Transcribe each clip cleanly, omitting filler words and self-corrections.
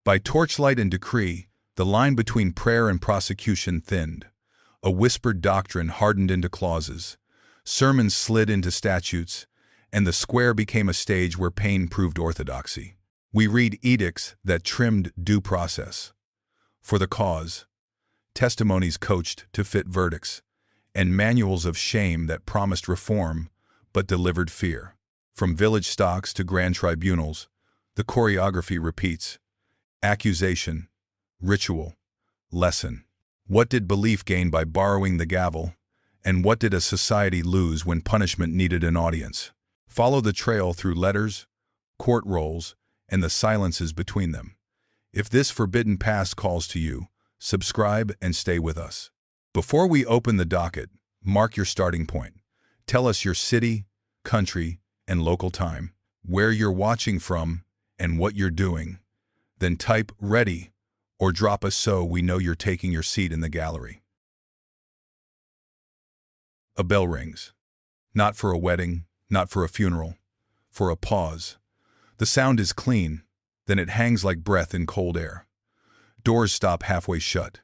By torchlight and decree, the line between prayer and prosecution thinned. A whispered doctrine hardened into clauses. Sermons slid into statutes, and the square became a stage where pain proved orthodoxy. We read edicts that trimmed due process. For the cause, testimonies coached to fit verdicts, and manuals of shame that promised reform but delivered fear. From village stocks to grand tribunals, the choreography repeats. Accusation, ritual, lesson. What did belief gain by borrowing the gavel, and what did a society lose when punishment needed an audience? Follow the trail through letters, court rolls, and the silences between them. If this forbidden past calls to you, subscribe and stay with us. Before we open the docket, mark your starting point. Tell us your city, country, and local time, where you're watching from, and what you're doing. Then type "ready" or drop a so we know you're taking your seat in the gallery. A bell rings. Not for a wedding, not for a funeral, for a pause. The sound is clean, then it hangs like breath in cold air. Doors stop halfway shut.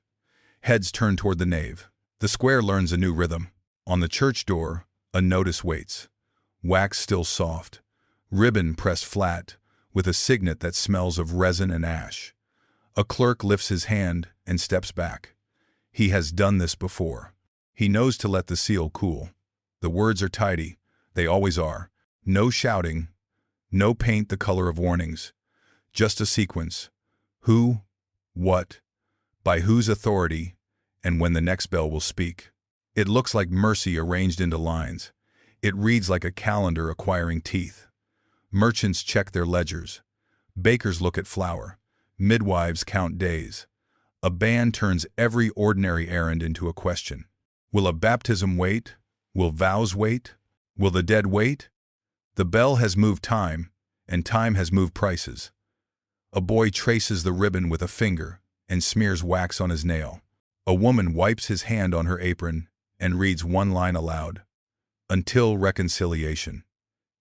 Heads turn toward the nave. The square learns a new rhythm. On the church door, a notice waits. Wax still soft. Ribbon pressed flat, with a signet that smells of resin and ash. A clerk lifts his hand and steps back. He has done this before. He knows to let the seal cool. The words are tidy. They always are. No shouting. No paint the color of warnings. Just a sequence. Who, what, by whose authority, and when the next bell will speak. It looks like mercy arranged into lines. It reads like a calendar acquiring teeth. Merchants check their ledgers. Bakers look at flour. Midwives count days. A band turns every ordinary errand into a question. Will a baptism wait? Will vows wait? Will the dead wait? The bell has moved time, and time has moved prices. A boy traces the ribbon with a finger and smears wax on his nail. A woman wipes his hand on her apron and reads one line aloud. Until reconciliation.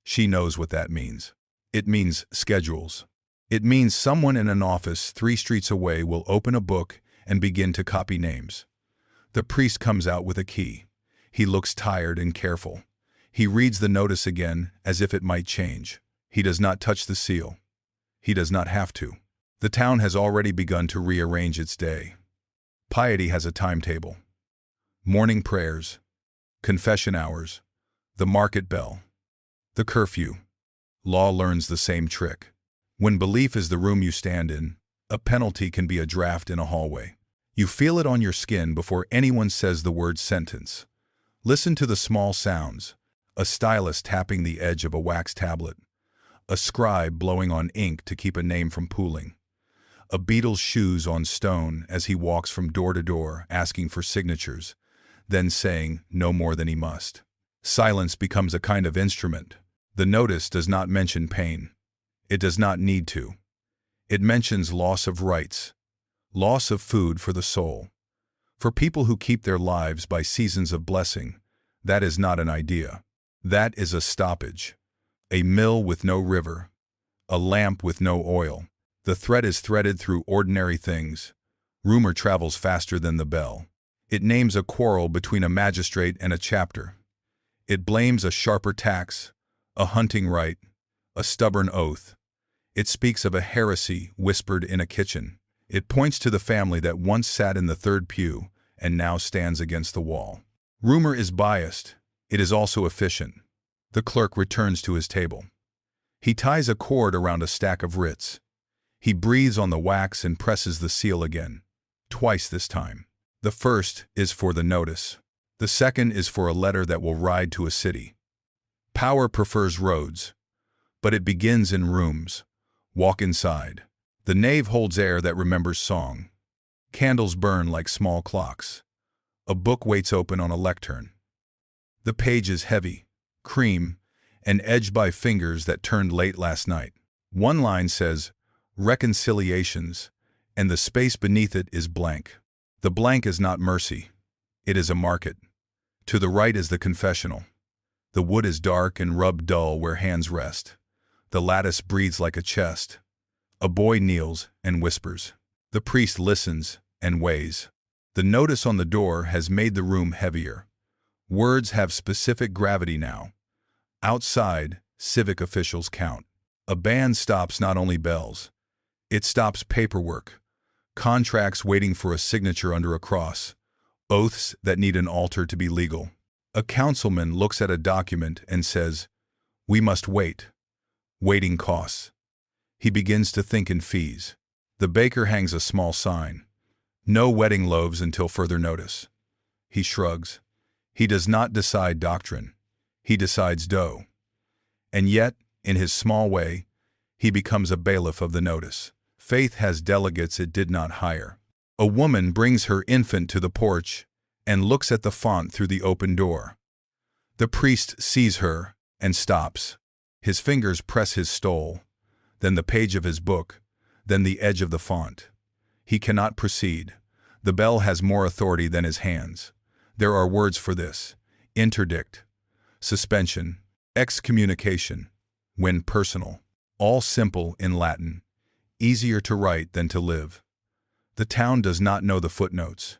She knows what that means. It means schedules. It means someone in an office 3 streets away will open a book and begin to copy names. The priest comes out with a key. He looks tired and careful. He reads the notice again as if it might change. He does not touch the seal. He does not have to. The town has already begun to rearrange its day. Piety has a timetable. Morning prayers, confession hours, the market bell, the curfew. Law learns the same trick. When belief is the room you stand in, a penalty can be a draft in a hallway. You feel it on your skin before anyone says the word sentence. Listen to the small sounds. A stylus tapping the edge of a wax tablet. A scribe blowing on ink to keep a name from pooling. A beadle's shoes on stone as he walks from door to door asking for signatures, then saying no more than he must. Silence becomes a kind of instrument. The notice does not mention pain. It does not need to. It mentions loss of rights, loss of food for the soul. For people who keep their lives by seasons of blessing, that is not an idea. That is a stoppage. A mill with no river. A lamp with no oil. The thread is threaded through ordinary things. Rumor travels faster than the bell. It names a quarrel between a magistrate and a chapter. It blames a sharper tax, a hunting right, a stubborn oath. It speaks of a heresy whispered in a kitchen. It points to the family that once sat in the third pew and now stands against the wall. Rumor is biased. It is also efficient. The clerk returns to his table. He ties a cord around a stack of writs. He breathes on the wax and presses the seal again. Twice this time. The first is for the notice. The second is for a letter that will ride to a city. Power prefers roads, but it begins in rooms. Walk inside. The nave holds air that remembers song. Candles burn like small clocks. A book waits open on a lectern. The page is heavy, cream, and edged by fingers that turned late last night. One line says, "Reconciliations," and the space beneath it is blank. The blank is not mercy. It is a market. To the right is the confessional. The wood is dark and rubbed dull where hands rest. The lattice breathes like a chest. A boy kneels and whispers. The priest listens and weighs. The notice on the door has made the room heavier. Words have specific gravity now. Outside, civic officials count. A band stops not only bells. It stops paperwork, contracts waiting for a signature under a cross, oaths that need an altar to be legal. A councilman looks at a document and says, "We must wait. Waiting costs." He begins to think in fees. The baker hangs a small sign. No wedding loaves until further notice. He shrugs. He does not decide doctrine. He decides dough. And yet, in his small way, he becomes a bailiff of the notice. Faith has delegates it did not hire. A woman brings her infant to the porch and looks at the font through the open door. The priest sees her and stops. His fingers press his stole, then the page of his book, then the edge of the font. He cannot proceed. The bell has more authority than his hands. There are words for this: interdict, suspension, excommunication, when personal. All simple in Latin, easier to write than to live. The town does not know the footnotes.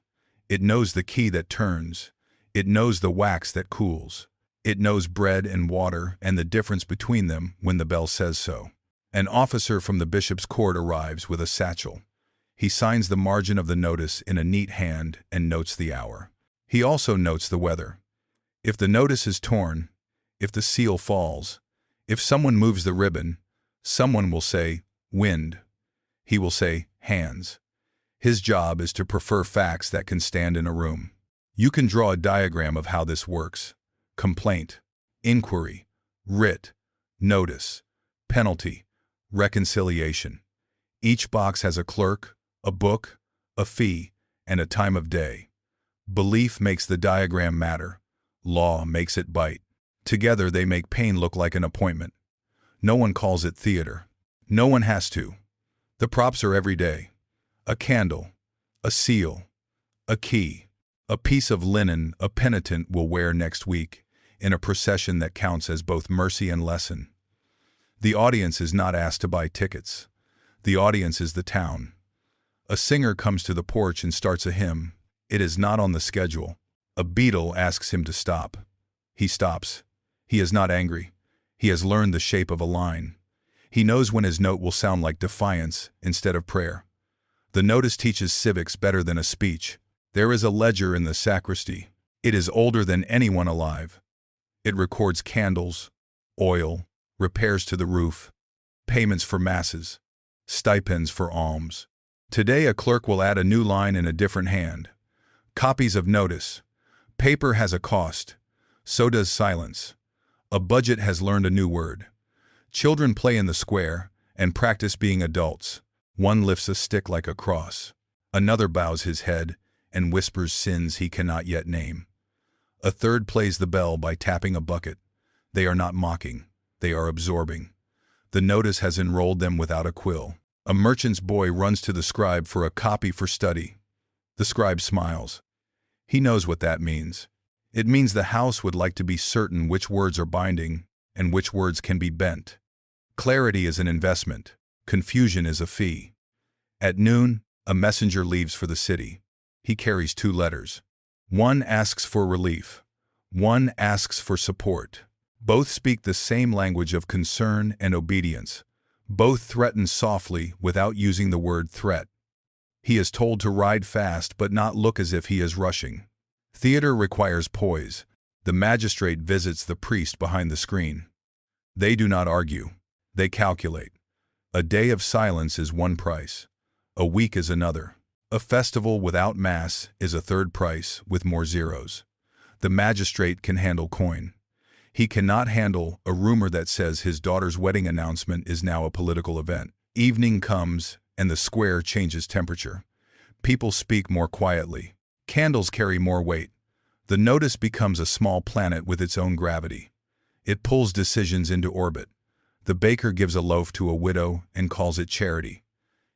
It knows the key that turns. It knows the wax that cools. It knows bread and water and the difference between them when the bell says so. An officer from the bishop's court arrives with a satchel. He signs the margin of the notice in a neat hand and notes the hour. He also notes the weather. If the notice is torn, if the seal falls, if someone moves the ribbon, someone will say, "Wind." He will say, "Hands." His job is to prefer facts that can stand in a room. You can draw a diagram of how this works: complaint, inquiry, writ, notice, penalty, reconciliation. Each box has a clerk, a book, a fee, and a time of day. Belief makes the diagram matter. Law makes it bite. Together they make pain look like an appointment. No one calls it theater. No one has to. The props are every day. A candle, a seal, a key, a piece of linen a penitent will wear next week in a procession that counts as both mercy and lesson. The audience is not asked to buy tickets. The audience is the town. A singer comes to the porch and starts a hymn. It is not on the schedule. A beadle asks him to stop. He stops. He is not angry. He has learned the shape of a line. He knows when his note will sound like defiance instead of prayer. The notice teaches civics better than a speech. There is a ledger in the sacristy. It is older than anyone alive. It records candles, oil, repairs to the roof, payments for masses, stipends for alms. Today a clerk will add a new line in a different hand. Copies of notice. Paper has a cost. So does silence. A budget has learned a new word. Children play in the square and practice being adults. One lifts a stick like a cross. Another bows his head and whispers sins he cannot yet name. A third plays the bell by tapping a bucket. They are not mocking. They are absorbing. The notice has enrolled them without a quill. A merchant's boy runs to the scribe for a copy for study. The scribe smiles. He knows what that means. It means the house would like to be certain which words are binding and which words can be bent. Clarity is an investment. Confusion is a fee. At noon, a messenger leaves for the city. He carries 2 letters. One asks for relief. One asks for support. Both speak the same language of concern and obedience. Both threaten softly without using the word threat. He is told to ride fast but not look as if he is rushing. Theater requires poise. The magistrate visits the priest behind the screen. They do not argue. They calculate. A day of silence is one price. A week is another. A festival without mass is a third price with more zeros. The magistrate can handle coin. He cannot handle a rumor that says his daughter's wedding announcement is now a political event. Evening comes and the square changes temperature. People speak more quietly. Candles carry more weight. The notice becomes a small planet with its own gravity. It pulls decisions into orbit. The baker gives a loaf to a widow and calls it charity.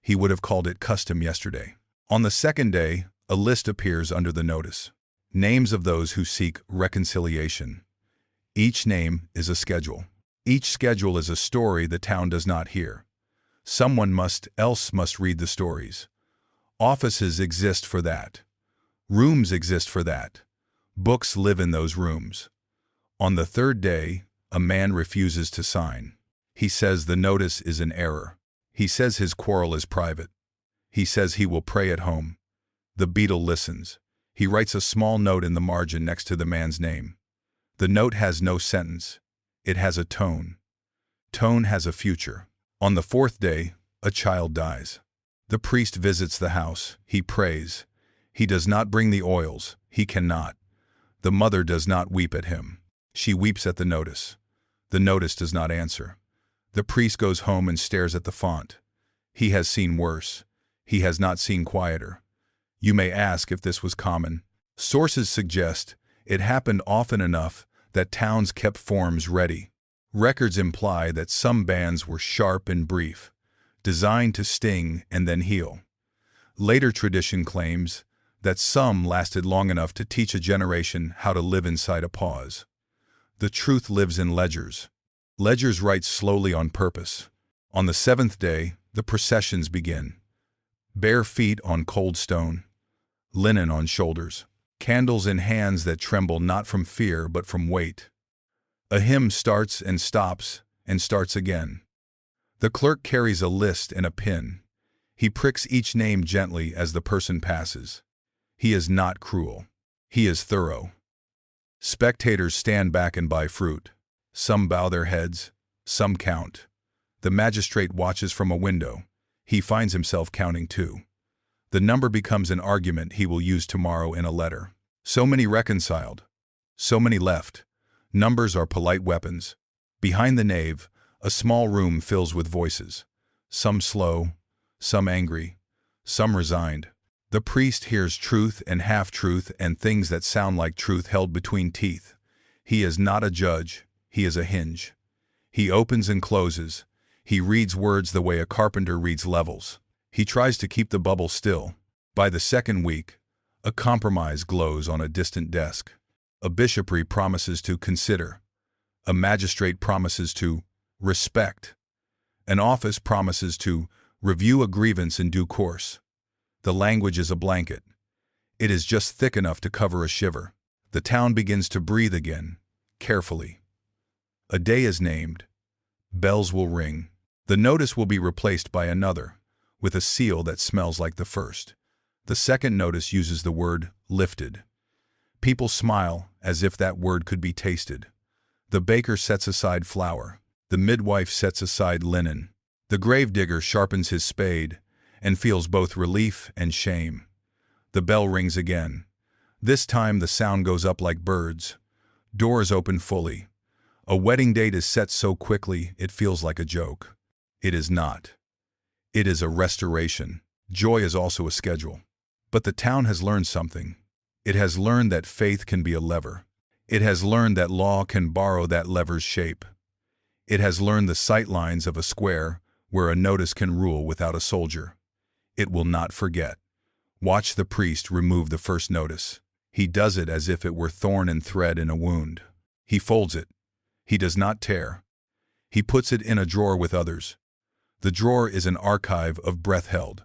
He would have called it custom yesterday. On the second day, a list appears under the notice. Names of those who seek reconciliation. Each name is a schedule. Each schedule is a story the town does not hear. Someone must read the stories. Offices exist for that. Rooms exist for that. Books live in those rooms. On the third day, a man refuses to sign. He says the notice is an error. He says his quarrel is private. He says he will pray at home. The beadle listens. He writes a small note in the margin next to the man's name. The note has no sentence. It has a tone. Tone has a future. On the fourth day, a child dies. The priest visits the house. He prays. He does not bring the oils. He cannot. The mother does not weep at him. She weeps at the notice. The notice does not answer. The priest goes home and stares at the font. He has seen worse. He has not seen quieter. You may ask if this was common. Sources suggest it happened often enough that towns kept forms ready. Records imply that some bans were sharp and brief, designed to sting and then heal. Later tradition claims that some lasted long enough to teach a generation how to live inside a pause. The truth lives in ledgers. Ledgers write slowly on purpose. On the seventh day, the processions begin. Bare feet on cold stone, linen on shoulders, candles in hands that tremble not from fear but from weight. A hymn starts and stops and starts again. The clerk carries a list and a pin. He pricks each name gently as the person passes. He is not cruel. He is thorough. Spectators stand back and buy fruit. Some bow their heads, some count. The magistrate watches from a window. He finds himself counting too. The number becomes an argument he will use tomorrow in a letter. So many reconciled. So many left. Numbers are polite weapons. Behind the nave, a small room fills with voices. Some slow, some angry, some resigned. The priest hears truth and half-truth and things that sound like truth held between teeth. He is not a judge. He is a hinge. He opens and closes. He reads words the way a carpenter reads levels. He tries to keep the bubble still. By the second week, a compromise glows on a distant desk. A bishopry promises to consider. A magistrate promises to respect. An office promises to review a grievance in due course. The language is a blanket. It is just thick enough to cover a shiver. The town begins to breathe again, carefully. A day is named. Bells will ring. The notice will be replaced by another, with a seal that smells like the first. The second notice uses the word lifted. People smile as if that word could be tasted. The baker sets aside flour. The midwife sets aside linen. The gravedigger sharpens his spade and feels both relief and shame. The bell rings again. This time the sound goes up like birds. Doors open fully. A wedding date is set so quickly it feels like a joke. It is not. It is a restoration. Joy is also a schedule. But the town has learned something. It has learned that faith can be a lever. It has learned that law can borrow that lever's shape. It has learned the sight lines of a square where a notice can rule without a soldier. It will not forget. Watch the priest remove the first notice. He does it as if it were thorn and thread in a wound. He folds it. He does not tear. He puts it in a drawer with others. The drawer is an archive of breath held.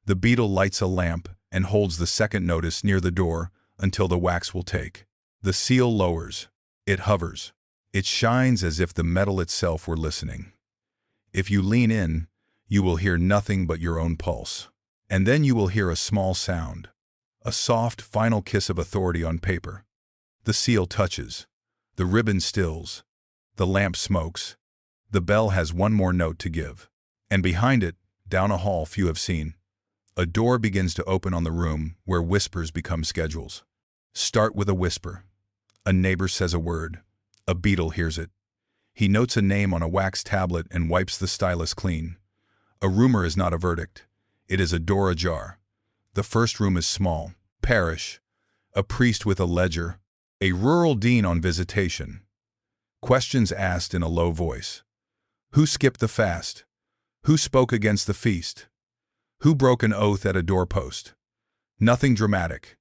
The beadle lights a lamp and holds the second notice near the door until the wax will take. The seal lowers. It hovers. It shines as if the metal itself were listening. If you lean in, you will hear nothing but your own pulse. And then you will hear a small sound. A soft, final kiss of authority on paper. The seal touches. The ribbon stills. The lamp smokes. The bell has one more note to give. And behind it, down a hall few have seen, a door begins to open on the room where whispers become schedules. Start with a whisper. A neighbor says a word. A beadle hears it. He notes a name on a wax tablet and wipes the stylus clean. A rumor is not a verdict. It is a door ajar. The first room is small. Parish. A priest with a ledger. A rural dean on visitation. Questions asked in a low voice. Who skipped the fast? Who spoke against the feast? Who broke an oath at a doorpost? Nothing dramatic.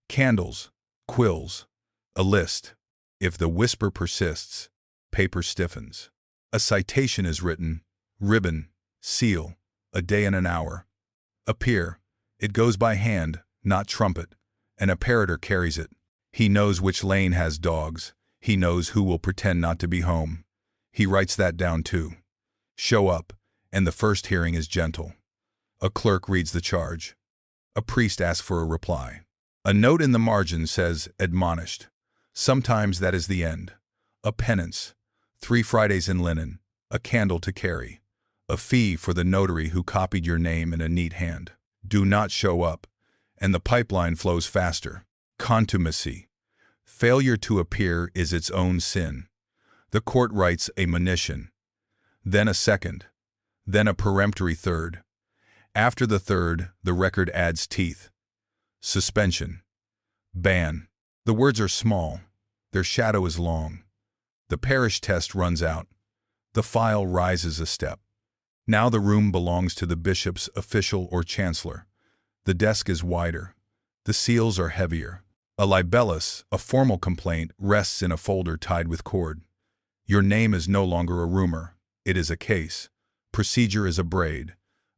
Candles, quills, a list. If the whisper persists, paper stiffens. A citation is written, ribbon, Seal, a day and an hour. Appear, it goes by hand, not trumpet. An apparitor carries it. He knows which lane has dogs. He knows who will pretend not to be home. He writes that down too. Show up, and the first hearing is gentle. A clerk reads the charge. A priest asks for a reply. A note in the margin says, admonished. Sometimes that is the end. A penance, 3 Fridays in linen, a candle to carry, a fee for the notary who copied your name in a neat hand. Do not show up, and the pipeline flows faster. Contumacy. Failure to appear is its own sin. The court writes a monition, then a second, then a peremptory third. After the third, the record adds teeth. Suspension. Ban. The words are small. Their shadow is long. The parish test runs out. The file rises a step. Now the room belongs to the bishop's official or chancellor. The desk is wider. The seals are heavier. A libellus, a formal complaint, rests in a folder tied with cord. Your name is no longer a rumor. It is a case. Procedure is a braid.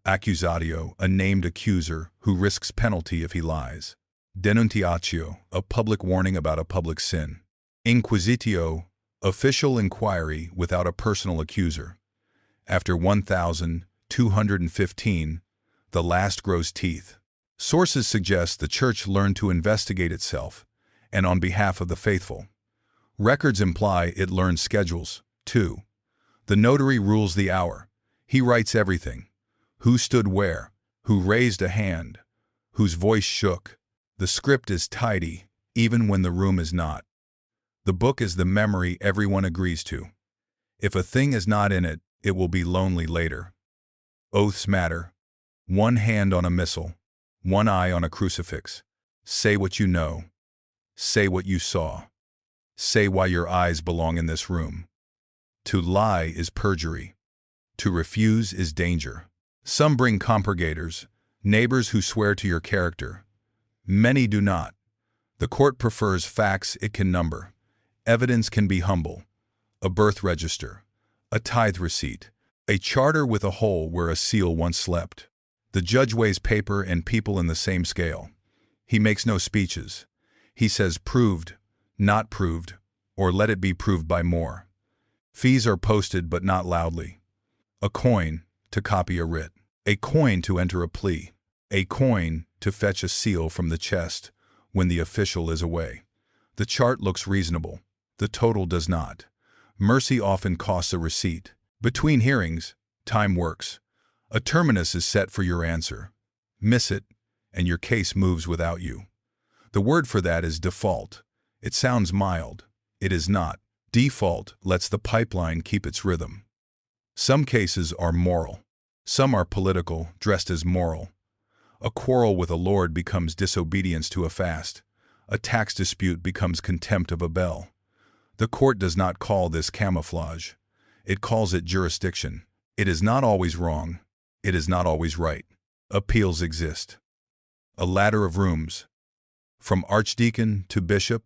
Accusatio, a named accuser who risks penalty if he lies. Denunciatio, a public warning about a public sin. Inquisitio, official inquiry without a personal accuser. After 1,215, the last grows teeth. Sources suggest the Church learned to investigate itself, and on behalf of the faithful. Records imply it learned schedules, too. The notary rules the hour. He writes everything. Who stood where, who raised a hand, whose voice shook. The script is tidy, even when the room is not. The book is the memory everyone agrees to. If a thing is not in it, it will be lonely later. Oaths matter. One hand on a missal, one eye on a crucifix. Say what you know. Say what you saw. Say why your eyes belong in this room. To lie is perjury. To refuse is danger. Some bring compurgators, neighbors who swear to your character. Many do not. The court prefers facts it can number. Evidence can be humble. A birth register, a tithe receipt, a charter with a hole where a seal once slept. The judge weighs paper and people in the same scale. He makes no speeches. He says proved, not proved, or let it be proved by more. Fees are posted but not loudly. A coin to copy a writ. A coin to enter a plea. A coin to fetch a seal from the chest when the official is away. The chart looks reasonable. The total does not. Mercy often costs a receipt. Between hearings, time works. A terminus is set for your answer. Miss it, and your case moves without you. The word for that is default. It sounds mild. It is not. Default lets the pipeline keep its rhythm. Some cases are moral. Some are political, dressed as moral. A quarrel with a lord becomes disobedience to a fast. A tax dispute becomes contempt of a bell. The court does not call this camouflage. It calls it jurisdiction. It is not always wrong. It is not always right. Appeals exist. A ladder of rooms. From archdeacon to bishop.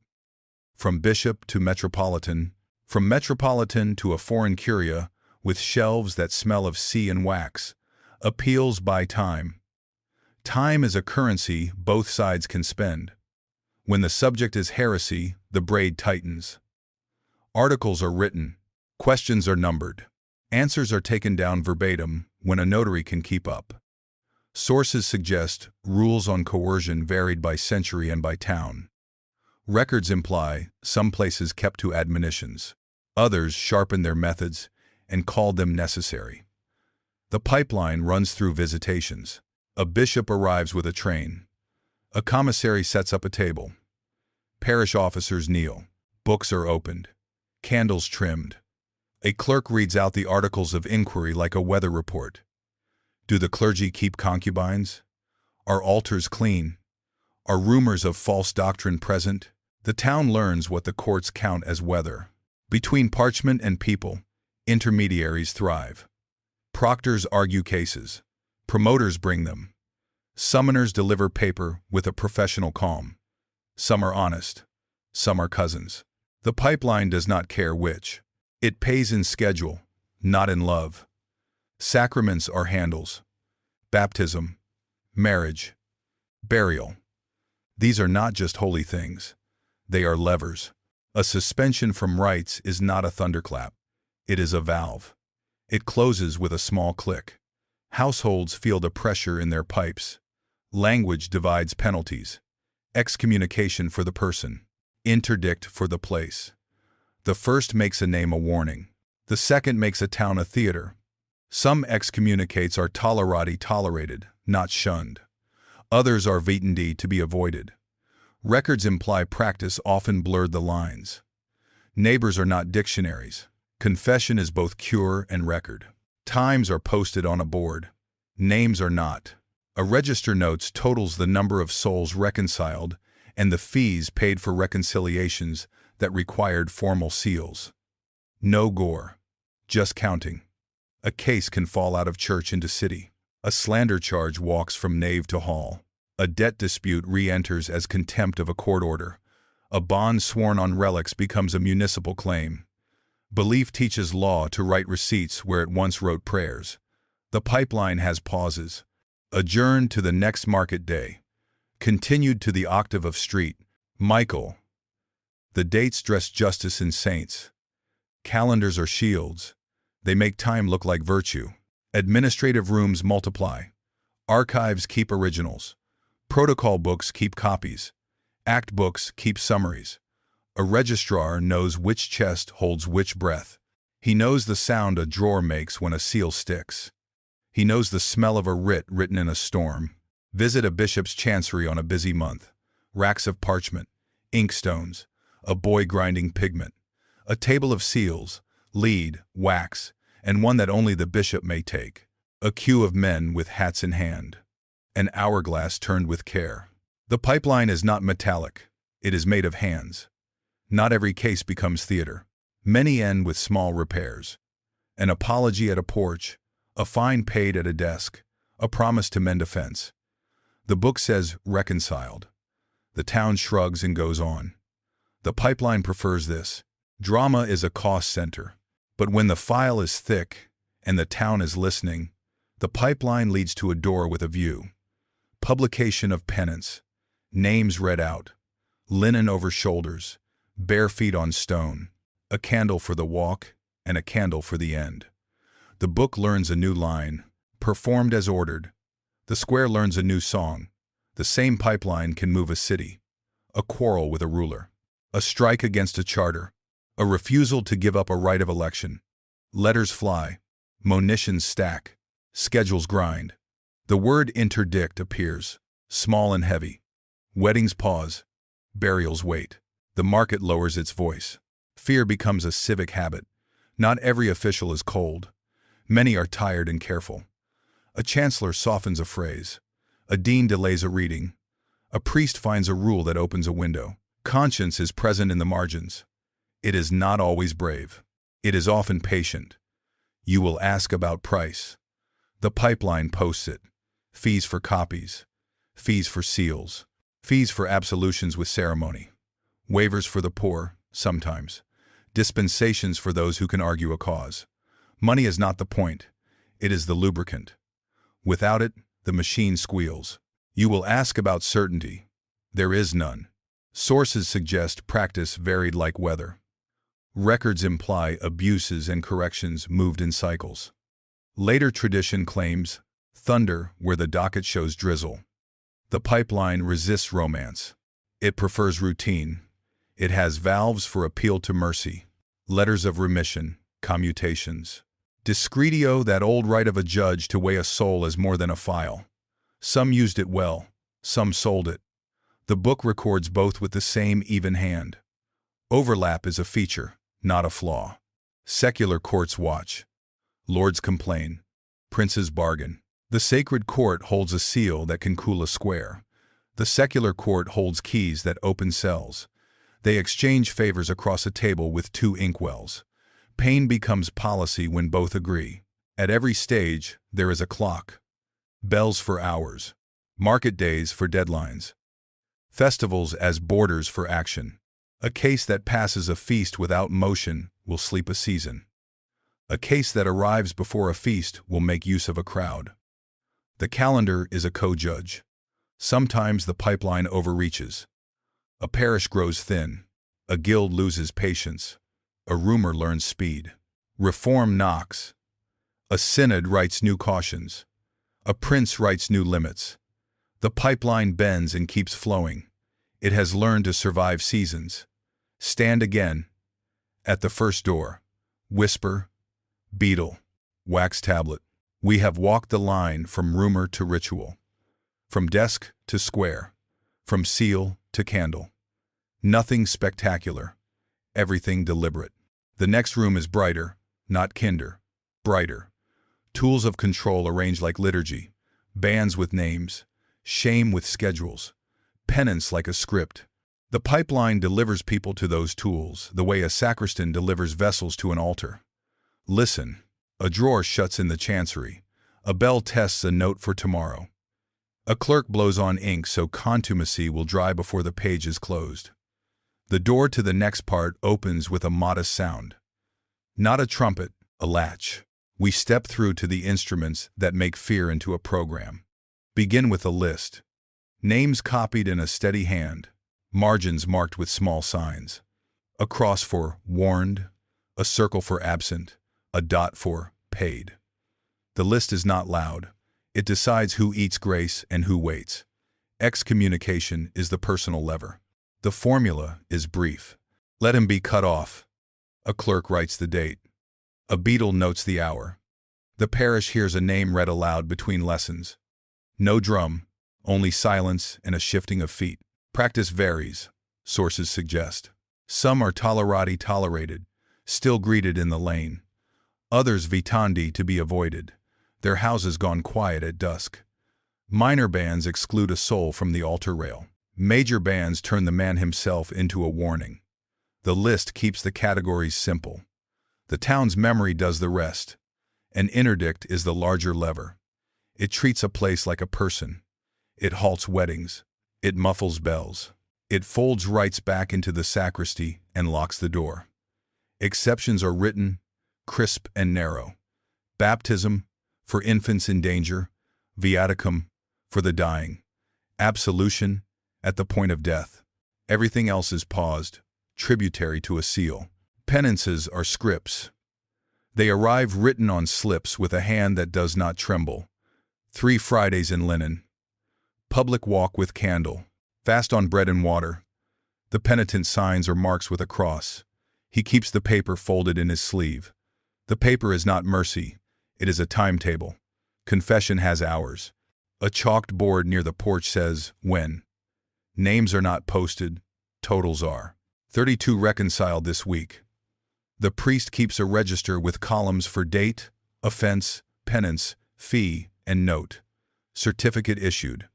From bishop to metropolitan. From metropolitan to a foreign curia with shelves that smell of sea and wax. Appeals by time. Time is a currency both sides can spend. When the subject is heresy, the braid tightens. Articles are written. Questions are numbered. Answers are taken down verbatim when a notary can keep up. Sources suggest rules on coercion varied by century and by town. Records imply some places kept to admonitions. Others sharpened their methods and called them necessary. The pipeline runs through visitations. A bishop arrives with a train. A commissary sets up a table. Parish officers kneel. Books are opened. Candles trimmed. A clerk reads out the articles of inquiry like a weather report. Do the clergy keep concubines? Are altars clean? Are rumors of false doctrine present? The town learns what the courts count as weather. Between parchment and people, intermediaries thrive. Proctors argue cases. Promoters bring them. Summoners deliver paper with a professional calm. Some are honest. Some are cousins. The pipeline does not care which. It pays in schedule, not in love. Sacraments are handles. Baptism, marriage, burial. These are not just holy things. They are levers. A suspension from rites is not a thunderclap. It is a valve. It closes with a small click. Households feel the pressure in their pipes. Language divides penalties. Excommunication for the person. Interdict for the place. The first makes a name a warning. The second makes a town a theater. Some excommunicates are tolerated, not shunned. Others are vetendi to be avoided. Records imply practice often blurred the lines. Neighbors are not dictionaries. Confession is both cure and record. Times are posted on a board. Names are not. A register notes totals the number of souls reconciled and the fees paid for reconciliations that required formal seals. No gore. Just counting. A case can fall out of church into city. A slander charge walks from nave to hall. A debt dispute re-enters as contempt of a court order. A bond sworn on relics becomes a municipal claim. Belief teaches law to write receipts where it once wrote prayers. The pipeline has pauses. Adjourned to the next market day. Continued to the octave of street. Michael. The dates dress justice and saints. Calendars are shields. They make time look like virtue. Administrative rooms multiply. Archives keep originals. Protocol books keep copies. Act books keep summaries. A registrar knows which chest holds which breath. He knows the sound a drawer makes when a seal sticks. He knows the smell of a writ written in a storm. Visit a bishop's chancery on a busy month. Racks of parchment, inkstones, a boy grinding pigment, a table of seals, lead, wax, and one that only the bishop may take. A queue of men with hats in hand. An hourglass turned with care. The pipeline is not metallic. It is made of hands. Not every case becomes theater. Many end with small repairs. An apology at a porch, a fine paid at a desk, a promise to mend a fence. The book says reconciled. The town shrugs and goes on. The pipeline prefers this. Drama is a cost center. But when the file is thick and the town is listening, the pipeline leads to a door with a view. Publication of penance. Names read out. Linen over shoulders. Bare feet on stone. A candle for the walk and a candle for the end. The book learns a new line, performed as ordered. The square learns a new song. The same pipeline can move a city. A quarrel with a ruler. A strike against a charter. A refusal to give up a right of election. Letters fly. Monitions stack. Schedules grind. The word interdict appears, small and heavy. Weddings pause. Burials wait. The market lowers its voice. Fear becomes a civic habit. Not every official is cold. Many are tired and careful. A chancellor softens a phrase. A dean delays a reading. A priest finds a rule that opens a window. Conscience is present in the margins. It is not always brave. It is often patient. You will ask about price. The pipeline posts it. Fees for copies. Fees for seals. Fees for absolutions with ceremony. Waivers for the poor, sometimes. Dispensations for those who can argue a cause. Money is not the point. It is the lubricant. Without it, the machine squeals. You will ask about certainty. There is none. Sources suggest practice varied like weather. Records imply abuses and corrections moved in cycles. Later tradition claims thunder where the docket shows drizzle. The pipeline resists romance. It prefers routine. It has valves for appeal to mercy, letters of remission, commutations. Discretio, that old right of a judge to weigh a soul as more than a file. Some used it well, some sold it. The book records both with the same even hand. Overlap is a feature, not a flaw. Secular courts watch. Lords complain. Princes bargain. The sacred court holds a seal that can cool a square. The secular court holds keys that open cells. They exchange favors across a table with two inkwells. Pain becomes policy when both agree. At every stage, there is a clock. Bells for hours. Market days for deadlines. Festivals as borders for action. A case that passes a feast without motion will sleep a season. A case that arrives before a feast will make use of a crowd. The calendar is a co-judge. Sometimes the pipeline overreaches. A parish grows thin. A guild loses patience. A rumor learns speed. Reform knocks. A synod writes new cautions. A prince writes new limits. The pipeline bends and keeps flowing. It has learned to survive seasons. Stand again. At the first door. Whisper. Beetle. Wax tablet. We have walked the line from rumor to ritual. From desk to square. From seal to candle. Nothing spectacular. Everything deliberate. The next room is brighter, not kinder. Brighter. Tools of control arranged like liturgy. Bands with names. Shame with schedules. Penance like a script. The pipeline delivers people to those tools, the way a sacristan delivers vessels to an altar. Listen. A drawer shuts in the chancery. A bell tests a note for tomorrow. A clerk blows on ink so contumacy will dry before the page is closed. The door to the next part opens with a modest sound. Not a trumpet, a latch. We step through to the instruments that make fear into a program. Begin with a list. Names copied in a steady hand. Margins marked with small signs. A cross for warned, a circle for absent, a dot for paid. The list is not loud. It decides who eats grace and who waits. Excommunication is the personal lever. The formula is brief. Let him be cut off. A clerk writes the date. A beadle notes the hour. The parish hears a name read aloud between lessons. No drum, only silence and a shifting of feet. Practice varies, sources suggest. Some are tolerati tolerated, still greeted in the lane. Others vitandi to be avoided, their houses gone quiet at dusk. Minor bands exclude a soul from the altar rail. Major bands turn the man himself into a warning. The list keeps the categories simple. The town's memory does the rest. An interdict is the larger lever. It treats a place like a person. It halts weddings. It muffles bells. It folds rites back into the sacristy and locks the door. Exceptions are written, crisp and narrow. Baptism, for infants in danger. Viaticum, for the dying. Absolution, at the point of death. Everything else is paused, tributary to a seal. Penances are scripts. They arrive written on slips with a hand that does not tremble. 3 Fridays in linen. Public walk with candle. Fast on bread and water. The penitent signs or marks with a cross. He keeps the paper folded in his sleeve. The paper is not mercy. It is a timetable. Confession has hours. A chalked board near the porch says, when. Names are not posted. Totals are. 32 reconciled this week. The priest keeps a register with columns for date, offense, penance, fee, and note. Certificate issued.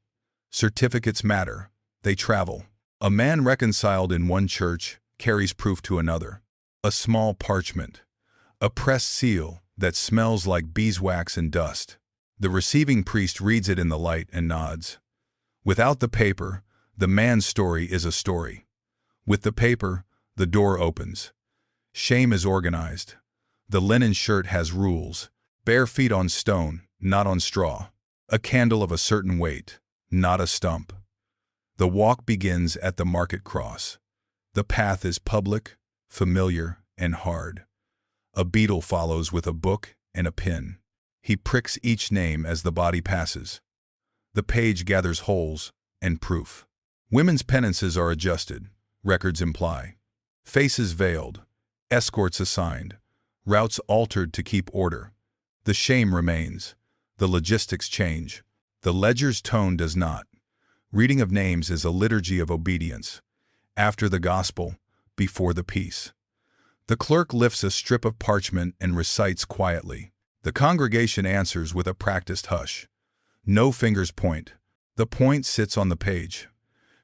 Certificates matter. They travel. A man reconciled in one church carries proof to another. A small parchment. A pressed seal that smells like beeswax and dust. The receiving priest reads it in the light and nods. Without the paper, the man's story is a story. With the paper, the door opens. Shame is organized. The linen shirt has rules. Bare feet on stone, not on straw. A candle of a certain weight, not a stump. The walk begins at the market cross. The path is public, familiar, and hard. A beadle follows with a book and a pin. He pricks each name as the body passes. The page gathers holes and proof. Women's penances are adjusted, records imply. Faces veiled, escorts assigned, routes altered to keep order. The shame remains. The logistics change. The ledger's tone does not. Reading of names is a liturgy of obedience. After the gospel, before the peace. The clerk lifts a strip of parchment and recites quietly. The congregation answers with a practiced hush. No fingers point. The point sits on the page.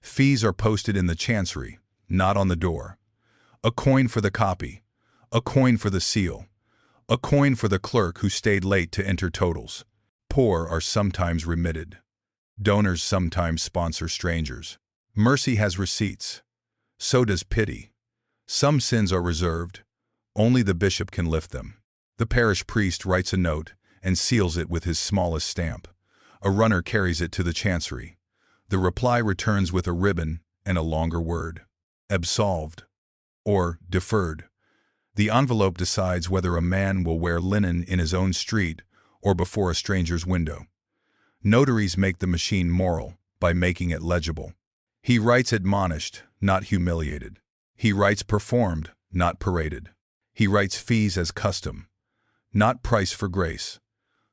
Fees are posted in the chancery, not on the door. A coin for the copy. A coin for the seal. A coin for the clerk who stayed late to enter totals. Poor are sometimes remitted. Donors sometimes sponsor strangers. Mercy has receipts. So does pity. Some sins are reserved. Only the bishop can lift them. The parish priest writes a note and seals it with his smallest stamp. A runner carries it to the chancery. The reply returns with a ribbon and a longer word: absolved or deferred. The envelope decides whether a man will wear linen in his own street or before a stranger's window. Notaries make the machine moral by making it legible. He writes admonished, not humiliated. He writes performed, not paraded. He writes fees as custom, not price for grace.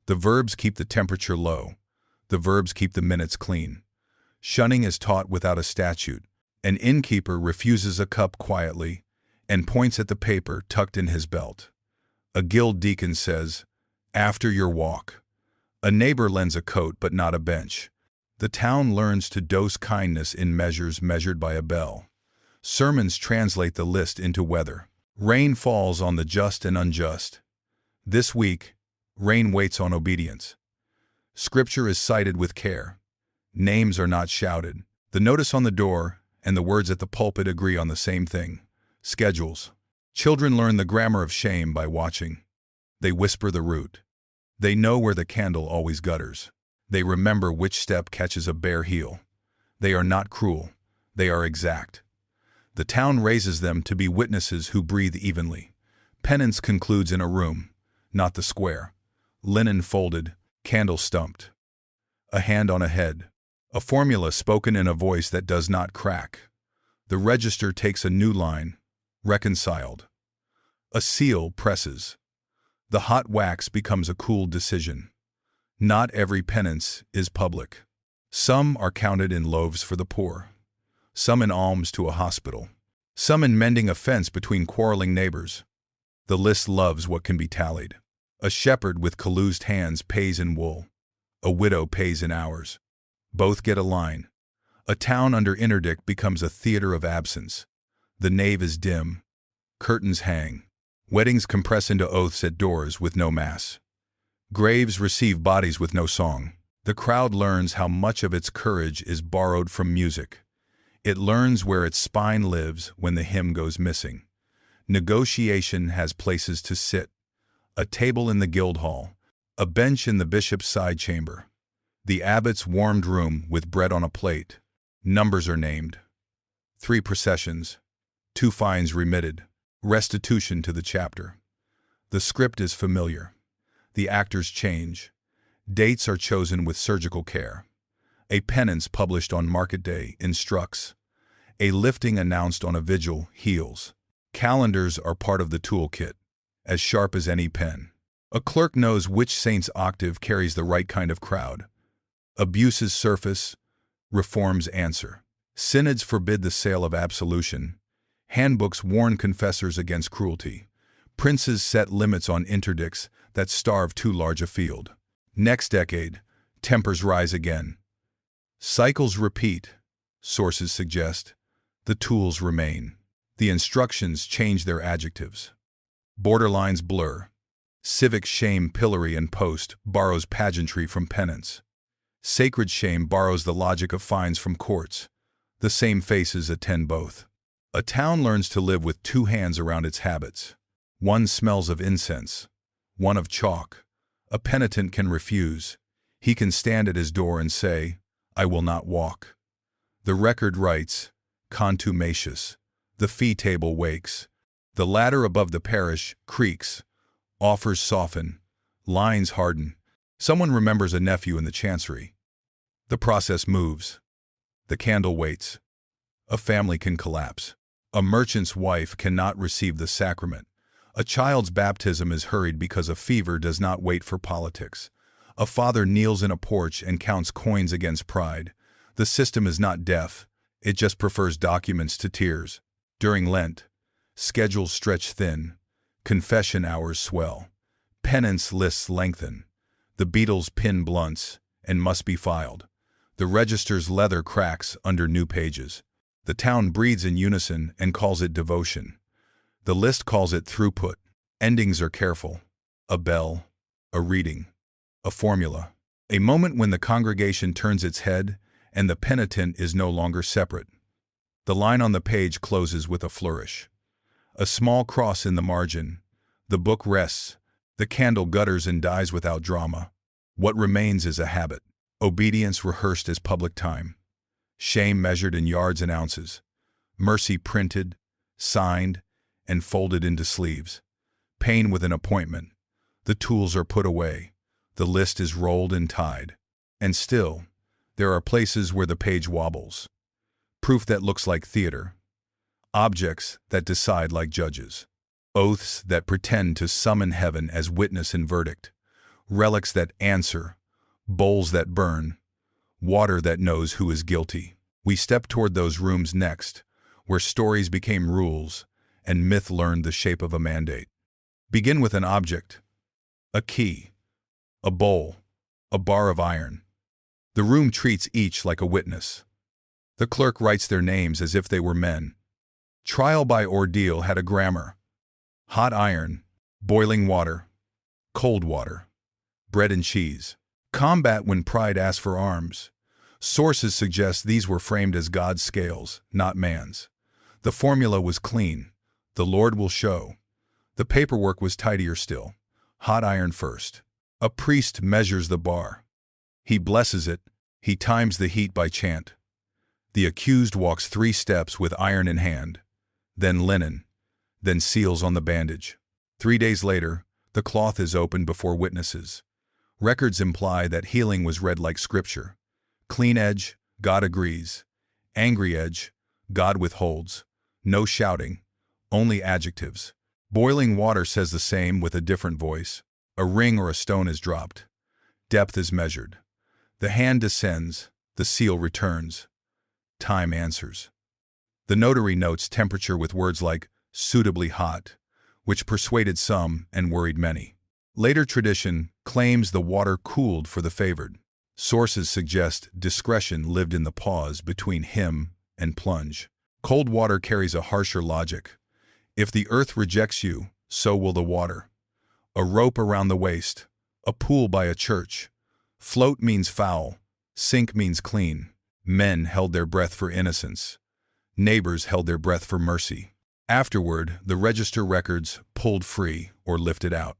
The verbs keep the temperature low. The verbs keep the minutes clean. Shunning is taught without a statute. An innkeeper refuses a cup quietly and points at the paper tucked in his belt. A guild deacon says, "After your walk." A neighbor lends a coat but not a bench. The town learns to dose kindness in measures measured by a bell. Sermons translate the list into weather. Rain falls on the just and unjust. This week, rain waits on obedience. Scripture is cited with care. Names are not shouted. The notice on the door and the words at the pulpit agree on the same thing: schedules. Children learn the grammar of shame by watching. They whisper the root. They know where the candle always gutters. They remember which step catches a bare heel. They are not cruel. They are exact. The town raises them to be witnesses who breathe evenly. Penance concludes in a room, not the square. Linen folded, candle stumped. A hand on a head. A formula spoken in a voice that does not crack. The register takes a new line, reconciled. A seal presses. The hot wax becomes a cool decision. Not every penance is public. Some are counted in loaves for the poor. Some in alms to a hospital. Some in mending a fence between quarreling neighbors. The list loves what can be tallied. A shepherd with calloused hands pays in wool. A widow pays in hours. Both get a line. A town under interdict becomes a theater of absence. The nave is dim. Curtains hang. Weddings compress into oaths at doors with no mass. Graves receive bodies with no song. The crowd learns how much of its courage is borrowed from music. It learns where its spine lives when the hymn goes missing. Negotiation has places to sit. A table in the guild hall. A bench in the bishop's side chamber. The abbot's warmed room with bread on a plate. Numbers are named. 3 processions. 2 fines remitted. Restitution to the chapter. The script is familiar. The actors change. Dates are chosen with surgical care. A penance published on market day instructs. A lifting announced on a vigil heals. Calendars are part of the toolkit, as sharp as any pen. A clerk knows which saint's octave carries the right kind of crowd. Abuses surface, reforms answer. Synods forbid the sale of absolution. Handbooks warn confessors against cruelty. Princes set limits on interdicts that starve too large a field. Next decade, tempers rise again. Cycles repeat, sources suggest. The tools remain. The instructions change their adjectives. Borderlines blur. Civic shame, pillory and post, borrows pageantry from penance. Sacred shame borrows the logic of fines from courts. The same faces attend both. A town learns to live with 2 hands around its habits. One smells of incense, one of chalk. A penitent can refuse. He can stand at his door and say, "I will not walk." The record writes, contumacious. The fee table wakes. The ladder above the parish creaks. Offers soften. Lines harden. Someone remembers a nephew in the chancery. The process moves. The candle waits. A family can collapse. A merchant's wife cannot receive the sacrament. A child's baptism is hurried because a fever does not wait for politics. A father kneels in a porch and counts coins against pride. The system is not deaf. It just prefers documents to tears. During Lent, schedules stretch thin. Confession hours swell. Penance lists lengthen. The beetles pin blunts and must be filed. The register's leather cracks under new pages. The town breathes in unison and calls it devotion. The list calls it throughput. Endings are careful. A bell, a reading, a formula. A moment when the congregation turns its head and the penitent is no longer separate. The line on the page closes with a flourish. A small cross in the margin. The book rests, The candle gutters and dies without drama. What remains is a habit. Obedience rehearsed as public time. Shame measured in yards and ounces. Mercy printed, signed, and folded into sleeves. Pain with an appointment. The tools are put away. The list is rolled and tied. And still, there are places where the page wobbles. Proof that looks like theater. Objects that decide like judges. Oaths that pretend to summon heaven as witness and verdict. Relics that answer. Bowls that burn. Water that knows who is guilty. We step toward those rooms next, where stories became rules and myth learned the shape of a mandate. Begin with an object. A key. A bowl. A bar of iron. The room treats each like a witness. The clerk writes their names as if they were men. Trial by ordeal had a grammar. Hot iron, boiling water, cold water, bread and cheese. Combat when pride asks for arms. Sources suggest these were framed as God's scales, not man's. The formula was clean. The Lord will show. The paperwork was tidier still. Hot iron first. A priest measures the bar. He blesses it. He times the heat by chant. The accused walks 3 steps with iron in hand, then linen, then seals on the bandage. 3 days later, the cloth is opened before witnesses. Records imply that healing was read like scripture. Clean edge, God agrees. Angry edge, God withholds. No shouting, only adjectives. Boiling water says the same with a different voice. A ring or a stone is dropped. Depth is measured. The hand descends, the seal returns. Time answers. The notary notes temperature with words like suitably hot, which persuaded some and worried many. Later tradition claims the water cooled for the favored. Sources suggest discretion lived in the pause between hymn and plunge. Cold water carries a harsher logic. If the earth rejects you, so will the water. A rope around the waist, a pool by a church. Float means foul, sink means clean. Men held their breath for innocence. Neighbors held their breath for mercy. Afterward, the register records pulled free or lifted out.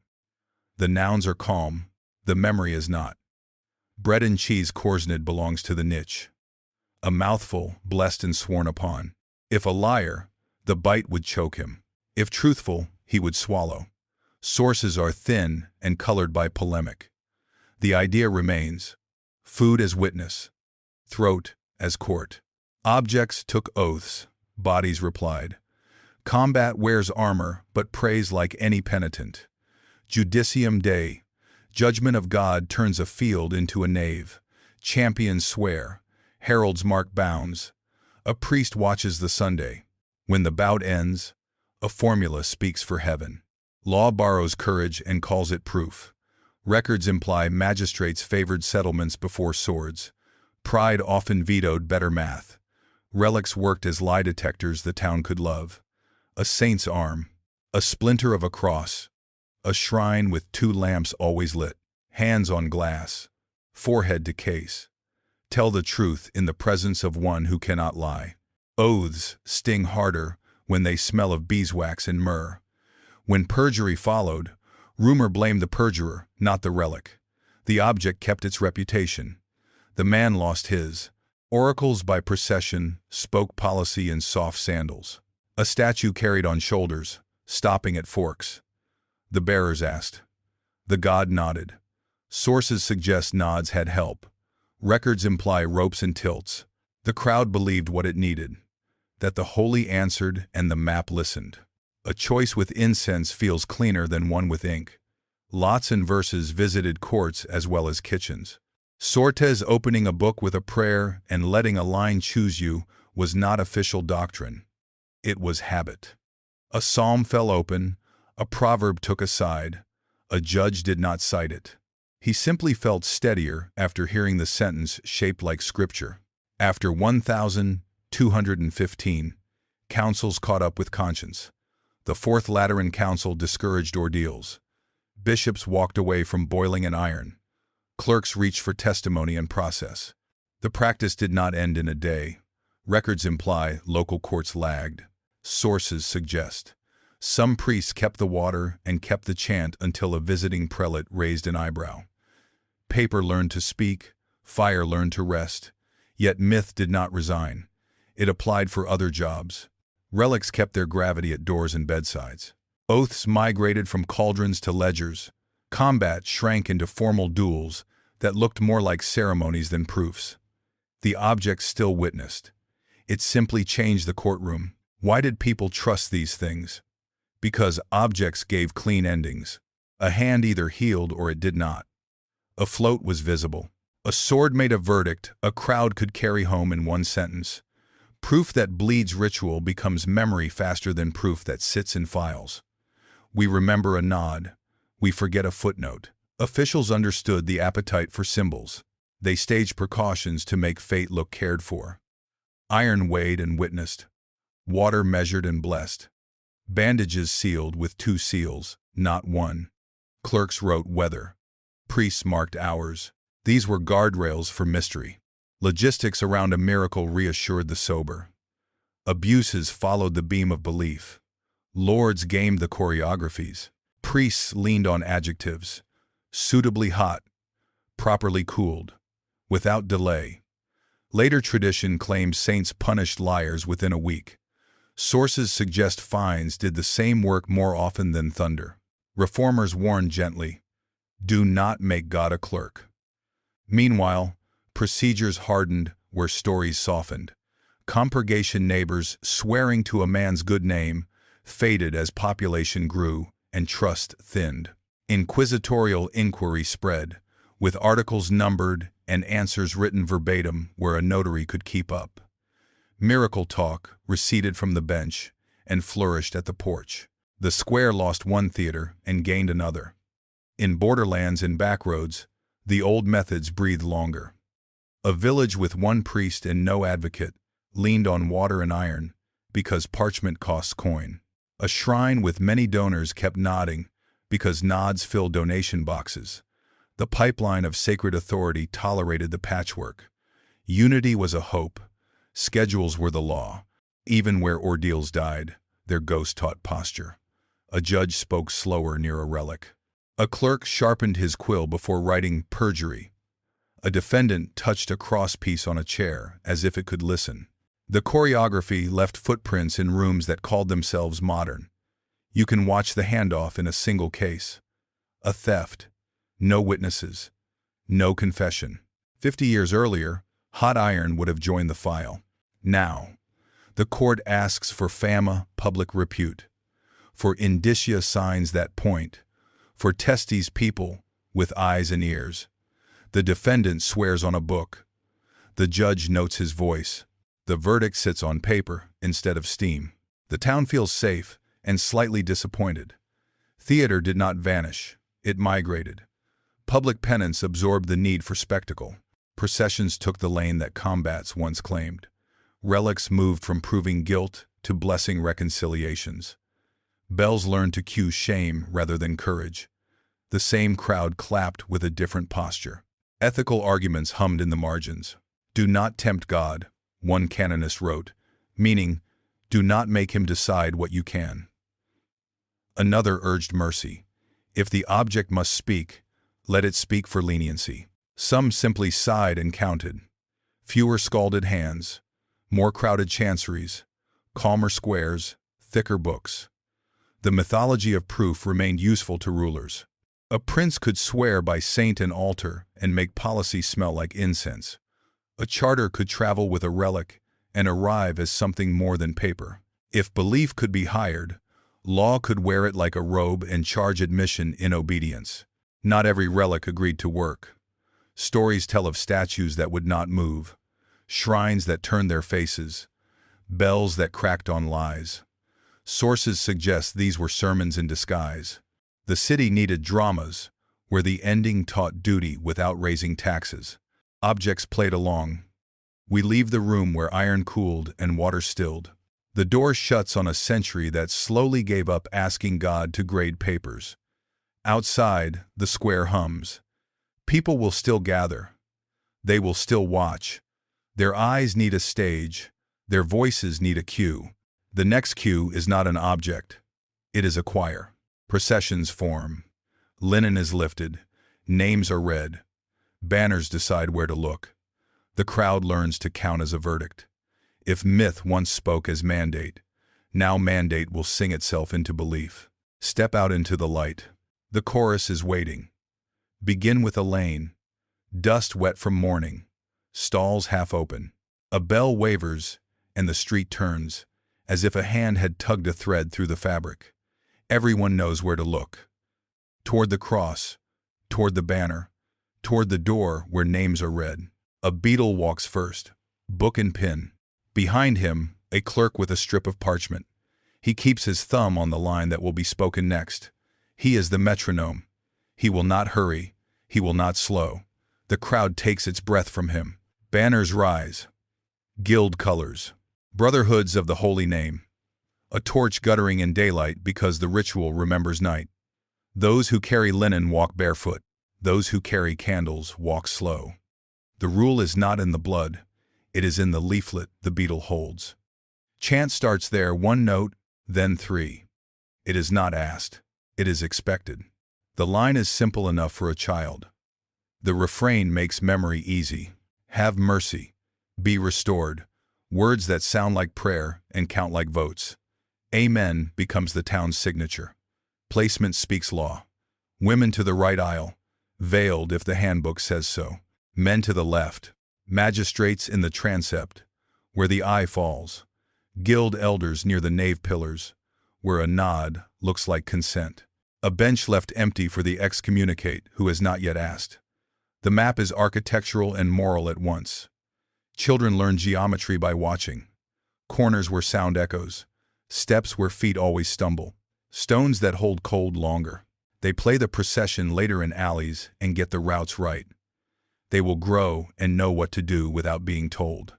The nouns are calm, the memory is not. Bread and cheese corsned belongs to the niche. A mouthful blessed and sworn upon. If a liar, the bite would choke him. If truthful, he would swallow. Sources are thin and colored by polemic. The idea remains: food as witness, throat as court. Objects took oaths, bodies replied. Combat wears armor, but prays like any penitent. Judicium Dei, judgment of God turns a field into a nave. Champions swear, heralds mark bounds. A priest watches the Sunday. When the bout ends, a formula speaks for heaven. Law borrows courage and calls it proof. Records imply magistrates favored settlements before swords. Pride often vetoed better math. Relics worked as lie detectors the town could love. A saint's arm, a splinter of a cross, a shrine with 2 lamps always lit, hands on glass, forehead to case. Tell the truth in the presence of one who cannot lie. Oaths sting harder when they smell of beeswax and myrrh. When perjury followed, rumor blamed the perjurer, not the relic. The object kept its reputation. The man lost his. Oracles by procession spoke policy in soft sandals. A statue carried on shoulders, stopping at forks. The bearers asked. The god nodded. Sources suggest nods had help. Records imply ropes and tilts. The crowd believed what it needed, that the holy answered and the map listened. A choice with incense feels cleaner than one with ink. Lots and verses visited courts as well as kitchens. Sortes opening a book with a prayer and letting a line choose you was not official doctrine. It was habit. A psalm fell open, a proverb took a side, a judge did not cite it. He simply felt steadier after hearing the sentence shaped like scripture. After 1,215, councils caught up with conscience. The Fourth Lateran Council discouraged ordeals. Bishops walked away from boiling and iron. Clerks reached for testimony and process. The practice did not end in a day. Records imply local courts lagged. Sources suggest Some priests kept the water and kept the chant until a visiting prelate raised an eyebrow. Paper learned to speak, fire learned to rest, yet myth did not resign. It applied for other jobs. Relics kept their gravity at doors and bedsides. Oaths migrated from cauldrons to ledgers. Combat shrank into formal duels that looked more like ceremonies than proofs. The object still witnessed. It simply changed the courtroom. Why did people trust these things? Because objects gave clean endings. A hand either healed or it did not. A float was visible. A sword made a verdict a crowd could carry home in one sentence. Proof that bleeds ritual becomes memory faster than proof that sits in files. We remember a nod. We forget a footnote. Officials understood the appetite for symbols. They staged precautions to make fate look cared for. Iron weighed and witnessed. Water measured and blessed. Bandages sealed with 2 seals, not 1. Clerks wrote weather. Priests marked hours. These were guardrails for mystery. Logistics around a miracle reassured the sober. Abuses followed the beam of belief. Lords gamed the choreographies. Priests leaned on adjectives. Suitably hot, properly cooled, without delay. Later tradition claims saints punished liars within a week. Sources suggest fines did the same work more often than thunder. Reformers warned gently, do not make God a clerk. Meanwhile, procedures hardened where stories softened. Compurgation neighbors swearing to a man's good name faded as population grew and trust thinned. Inquisitorial inquiry spread, with articles numbered and answers written verbatim where a notary could keep up. Miracle talk receded from the bench and flourished at the porch. The square lost one theater and gained another. In borderlands and backroads, the old methods breathed longer. A village with 1 priest and no advocate leaned on water and iron because parchment costs coin. A shrine with many donors kept nodding because nods fill donation boxes. The pipeline of sacred authority tolerated the patchwork. Unity was a hope. Schedules were the law. Even where ordeals died, their ghost taught posture. A judge spoke slower near a relic. A clerk sharpened his quill before writing perjury. A defendant touched a crosspiece on a chair as if it could listen. The choreography left footprints in rooms that called themselves modern. You can watch the handoff in a single case. A theft. No witnesses. No confession. 50 years earlier, hot iron would have joined the file. Now, the court asks for fama, public repute, for indicia signs that point, for testes people with eyes and ears. The defendant swears on a book. The judge notes his voice. The verdict sits on paper instead of steam. The town feels safe and slightly disappointed. Theater did not vanish. It migrated. Public penance absorbed the need for spectacle. Processions took the lane that combats once claimed. Relics moved from proving guilt to blessing reconciliations. Bells learned to cue shame rather than courage. The same crowd clapped with a different posture. Ethical arguments hummed in the margins. Do not tempt God, one canonist wrote, meaning, do not make him decide what you can. Another urged mercy. If the object must speak, let it speak for leniency. Some simply sighed and counted. Fewer scalded hands, more crowded chanceries, calmer squares, thicker books. The mythology of proof remained useful to rulers. A prince could swear by saint and altar and make policy smell like incense. A charter could travel with a relic and arrive as something more than paper. If belief could be hired, law could wear it like a robe and charge admission in obedience. Not every relic agreed to work. Stories tell of statues that would not move, shrines that turned their faces, bells that cracked on lies. Sources suggest these were sermons in disguise. The city needed dramas, where the ending taught duty without raising taxes. Objects played along. We leave the room where iron cooled and water stilled. The door shuts on a century that slowly gave up asking God to grade papers. Outside, the square hums. People will still gather. They will still watch. Their eyes need a stage. Their voices need a cue. The next cue is not an object. It is a choir. Processions form. Linen is lifted. Names are read. Banners decide where to look. The crowd learns to count as a verdict. If myth once spoke as mandate, now mandate will sing itself into belief. Step out into the light. The chorus is waiting. Begin with a lane. Dust wet from mourning. Stalls half open. A bell wavers, and the street turns, as if a hand had tugged a thread through the fabric. Everyone knows where to look. Toward the cross, toward the banner, toward the door where names are read. A beadle walks first, book and pen. Behind him, a clerk with a strip of parchment. He keeps his thumb on the line that will be spoken next. He is the metronome. He will not hurry. He will not slow. The crowd takes its breath from him. Banners rise. Guild colors. Brotherhoods of the holy name. A torch guttering in daylight because the ritual remembers night. Those who carry linen walk barefoot. Those who carry candles walk slow. The rule is not in the blood. It is in the leaflet the beetle holds. Chant starts there, one note, then three. It is not asked. It is expected. The line is simple enough for a child. The refrain makes memory easy. Have mercy. Be restored. Words that sound like prayer and count like votes. Amen becomes the town's signature. Placement speaks law. Women to the right aisle, veiled if the handbook says so. Men to the left, magistrates in the transept, where the eye falls. Guild elders near the nave pillars, where a nod looks like consent. A bench left empty for the excommunicate who has not yet asked. The map is architectural and moral at once. Children learn geometry by watching. Corners where sound echoes. Steps where feet always stumble. Stones that hold cold longer. They play the procession later in alleys and get the routes right. They will grow and know what to do without being told.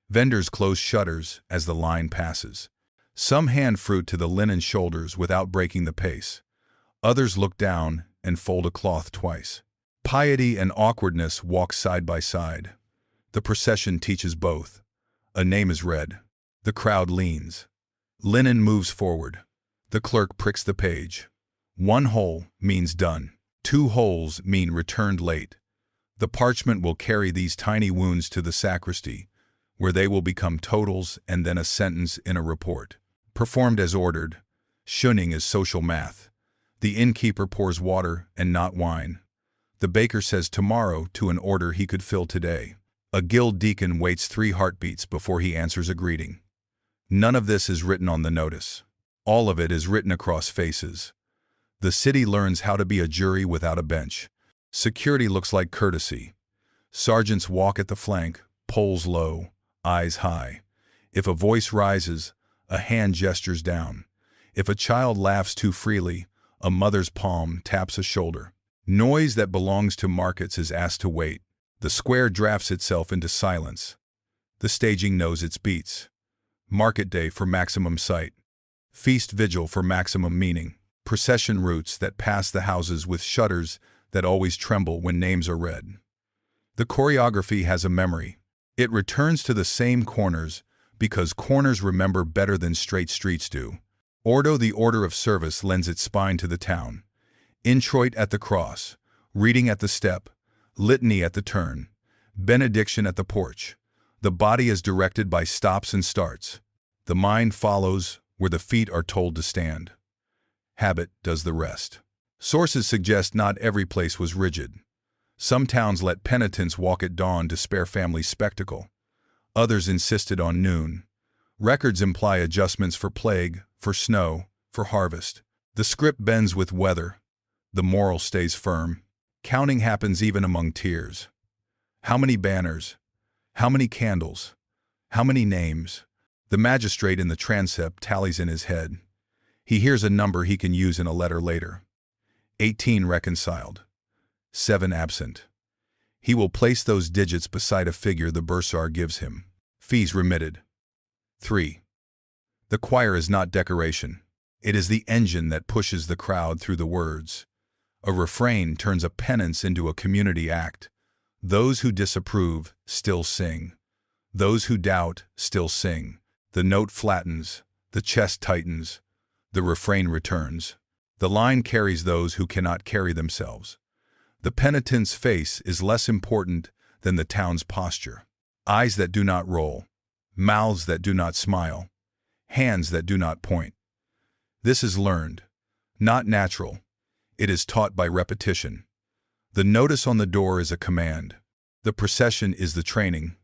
Vendors close shutters as the line passes. Some hand fruit to the linen shoulders without breaking the pace. Others look down and fold a cloth twice. Piety and awkwardness walk side by side. The procession teaches both. A name is read. The crowd leans. Linen moves forward. The clerk pricks the page. 1 hole means done. 2 holes mean returned late. The parchment will carry these tiny wounds to the sacristy, where they will become totals and then a sentence in a report. Performed as ordered. Shunning is social math. The innkeeper pours water and not wine. The baker says tomorrow to an order he could fill today. A guild deacon waits 3 heartbeats before he answers a greeting. None of this is written on the notice. All of it is written across faces. The city learns how to be a jury without a bench. Security looks like courtesy. Sergeants walk at the flank, poles low, eyes high. If a voice rises, a hand gestures down. If a child laughs too freely, a mother's palm taps a shoulder. Noise that belongs to markets is asked to wait. The square drafts itself into silence. The staging knows its beats. Market day for maximum sight. Feast vigil for maximum meaning. Procession routes that pass the houses with shutters that always tremble when names are read. The choreography has a memory. It returns to the same corners because corners remember better than straight streets do. Ordo, the order of service, lends its spine to the town. Introit at the cross, reading at the step, litany at the turn, benediction at the porch. The body is directed by stops and starts. The mind follows where the feet are told to stand. Habit does the rest. Sources suggest not every place was rigid. Some towns let penitents walk at dawn to spare family spectacle. Others insisted on noon. Records imply adjustments for plague, for snow, for harvest. The script bends with weather. The moral stays firm. Counting happens even among tears. How many banners? How many candles? How many names? The magistrate in the transept tallies in his head. He hears a number he can use in a letter later. 18 reconciled. 7 absent. He will place those digits beside a figure the bursar gives him. Fees remitted. 3. The choir is not decoration. It is the engine that pushes the crowd through the words. A refrain turns a penance into a community act. Those who disapprove still sing. Those who doubt still sing. The note flattens. The chest tightens. The refrain returns. The line carries those who cannot carry themselves. The penitent's face is less important than the town's posture. Eyes that do not roll, mouths that do not smile, hands that do not point. This is learned, not natural. It is taught by repetition. The notice on the door is a command. The procession is the training.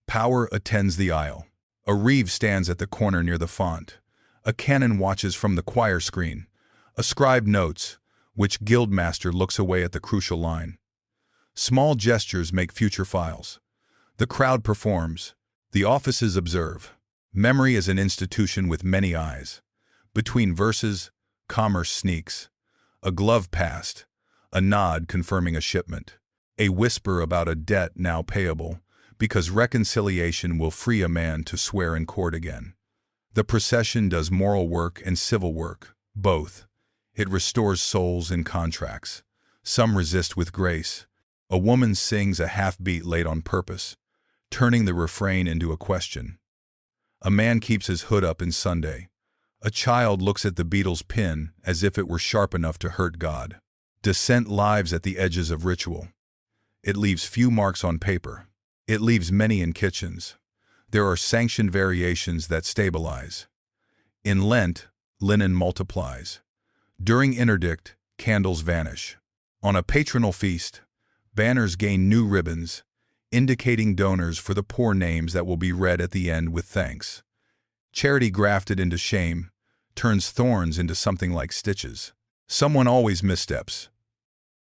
Power attends the aisle. A reeve stands at the corner near the font. A canon watches from the choir screen. A scribe notes, which guildmaster looks away at the crucial line. Small gestures make future files. The crowd performs. The offices observe. Memory is an institution with many eyes. Between verses, commerce sneaks. A glove passed. A nod confirming a shipment. A whisper about a debt now payable, because reconciliation will free a man to swear in court again. The procession does moral work and civil work, both. It restores souls in contracts. Some resist with grace. A woman sings a half-beat late on purpose, turning the refrain into a question. A man keeps his hood up in Sunday. A child looks at the Beatles' pin as if it were sharp enough to hurt God. Dissent lives at the edges of ritual. It leaves few marks on paper. It leaves many in kitchens. There are sanctioned variations that stabilize. In Lent, linen multiplies. During interdict, candles vanish. On a patronal feast, banners gain new ribbons, indicating donors for the poor names that will be read at the end with thanks. Charity grafted into shame turns thorns into something like stitches. Someone always missteps.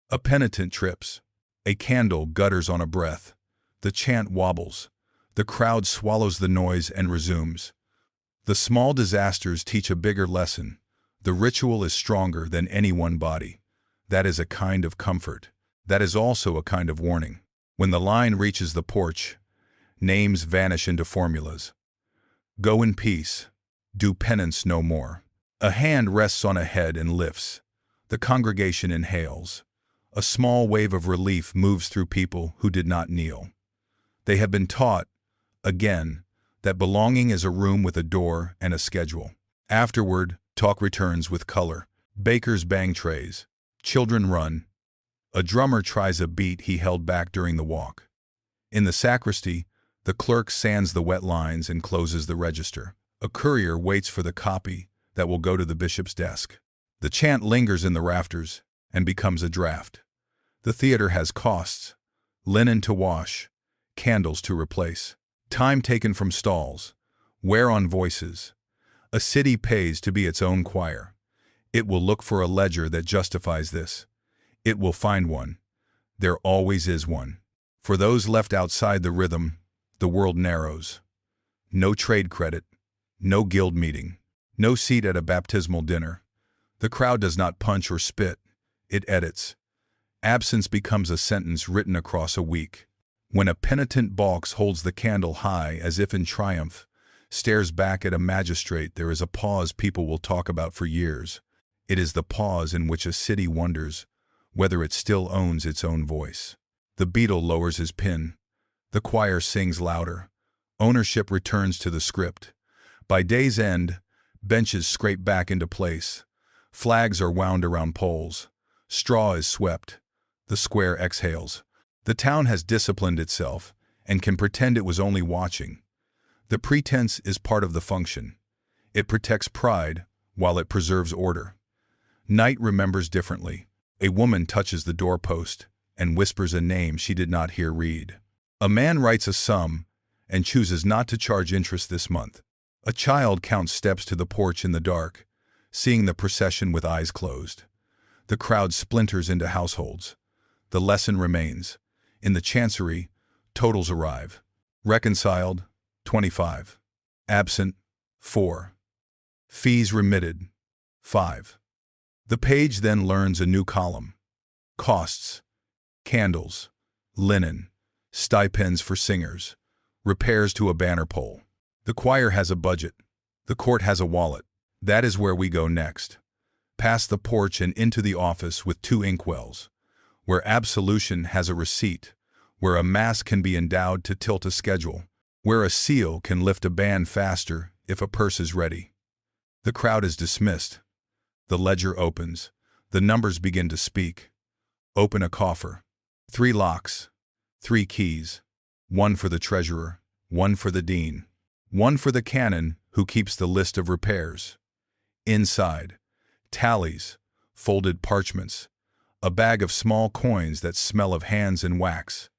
A penitent trips. A candle gutters on a breath. The chant wobbles. The crowd swallows the noise and resumes. The small disasters teach a bigger lesson. The ritual is stronger than any one body. That is a kind of comfort. That is also a kind of warning. When the line reaches the porch, names vanish into formulas. Go in peace. Do penance no more. A hand rests on a head and lifts. The congregation inhales. A small wave of relief moves through people who did not kneel. They have been taught, again, that belonging is a room with a door and a schedule. Afterward, talk returns with color. Bakers bang trays. Children run. A drummer tries a beat he held back during the walk. In the sacristy, the clerk sands the wet lines and closes the register. A courier waits for the copy that will go to the bishop's desk. The chant lingers in the rafters and becomes a draft. The theater has costs: linen to wash, candles to replace, time taken from stalls, wear on voices. A city pays to be its own choir. It will look for a ledger that justifies this. It will find one. There always is one. For those left outside the rhythm, the world narrows. No trade credit, no guild meeting, no seat at a baptismal dinner. The crowd does not punch or spit, it edits. Absence becomes a sentence written across a week. When a penitent balks holds the candle high as if in triumph, stares back at a magistrate, there is a pause people will talk about for years. It is the pause in which a city wonders whether it still owns its own voice. The beadle lowers his pin. The choir sings louder. Ownership returns to the script. By day's end, benches scrape back into place. Flags are wound around poles. Straw is swept. The square exhales. The town has disciplined itself and can pretend it was only watching. The pretense is part of the function. It protects pride while it preserves order. Night remembers differently. A woman touches the doorpost and whispers a name she did not hear read. A man writes a sum and chooses not to charge interest this month. A child counts steps to the porch in the dark, seeing the procession with eyes closed. The crowd splinters into households. The lesson remains. In the chancery, totals arrive. Reconciled, 25. Absent, 4. Fees remitted, 5. The page then learns a new column. Costs, candles, linen, stipends for singers, repairs to a banner pole. The choir has a budget. The court has a wallet. That is where we go next. Past the porch and into the office with 2 inkwells, where absolution has a receipt, where a mass can be endowed to tilt a schedule, where a seal can lift a band faster if a purse is ready. The crowd is dismissed. The ledger opens. The numbers begin to speak. Open a coffer. 3 locks. 3 keys. 1 for the treasurer. 1 for the dean. 1 for the canon who keeps the list of repairs. Inside, tallies, folded parchments, a bag of small coins that smell of hands and wax.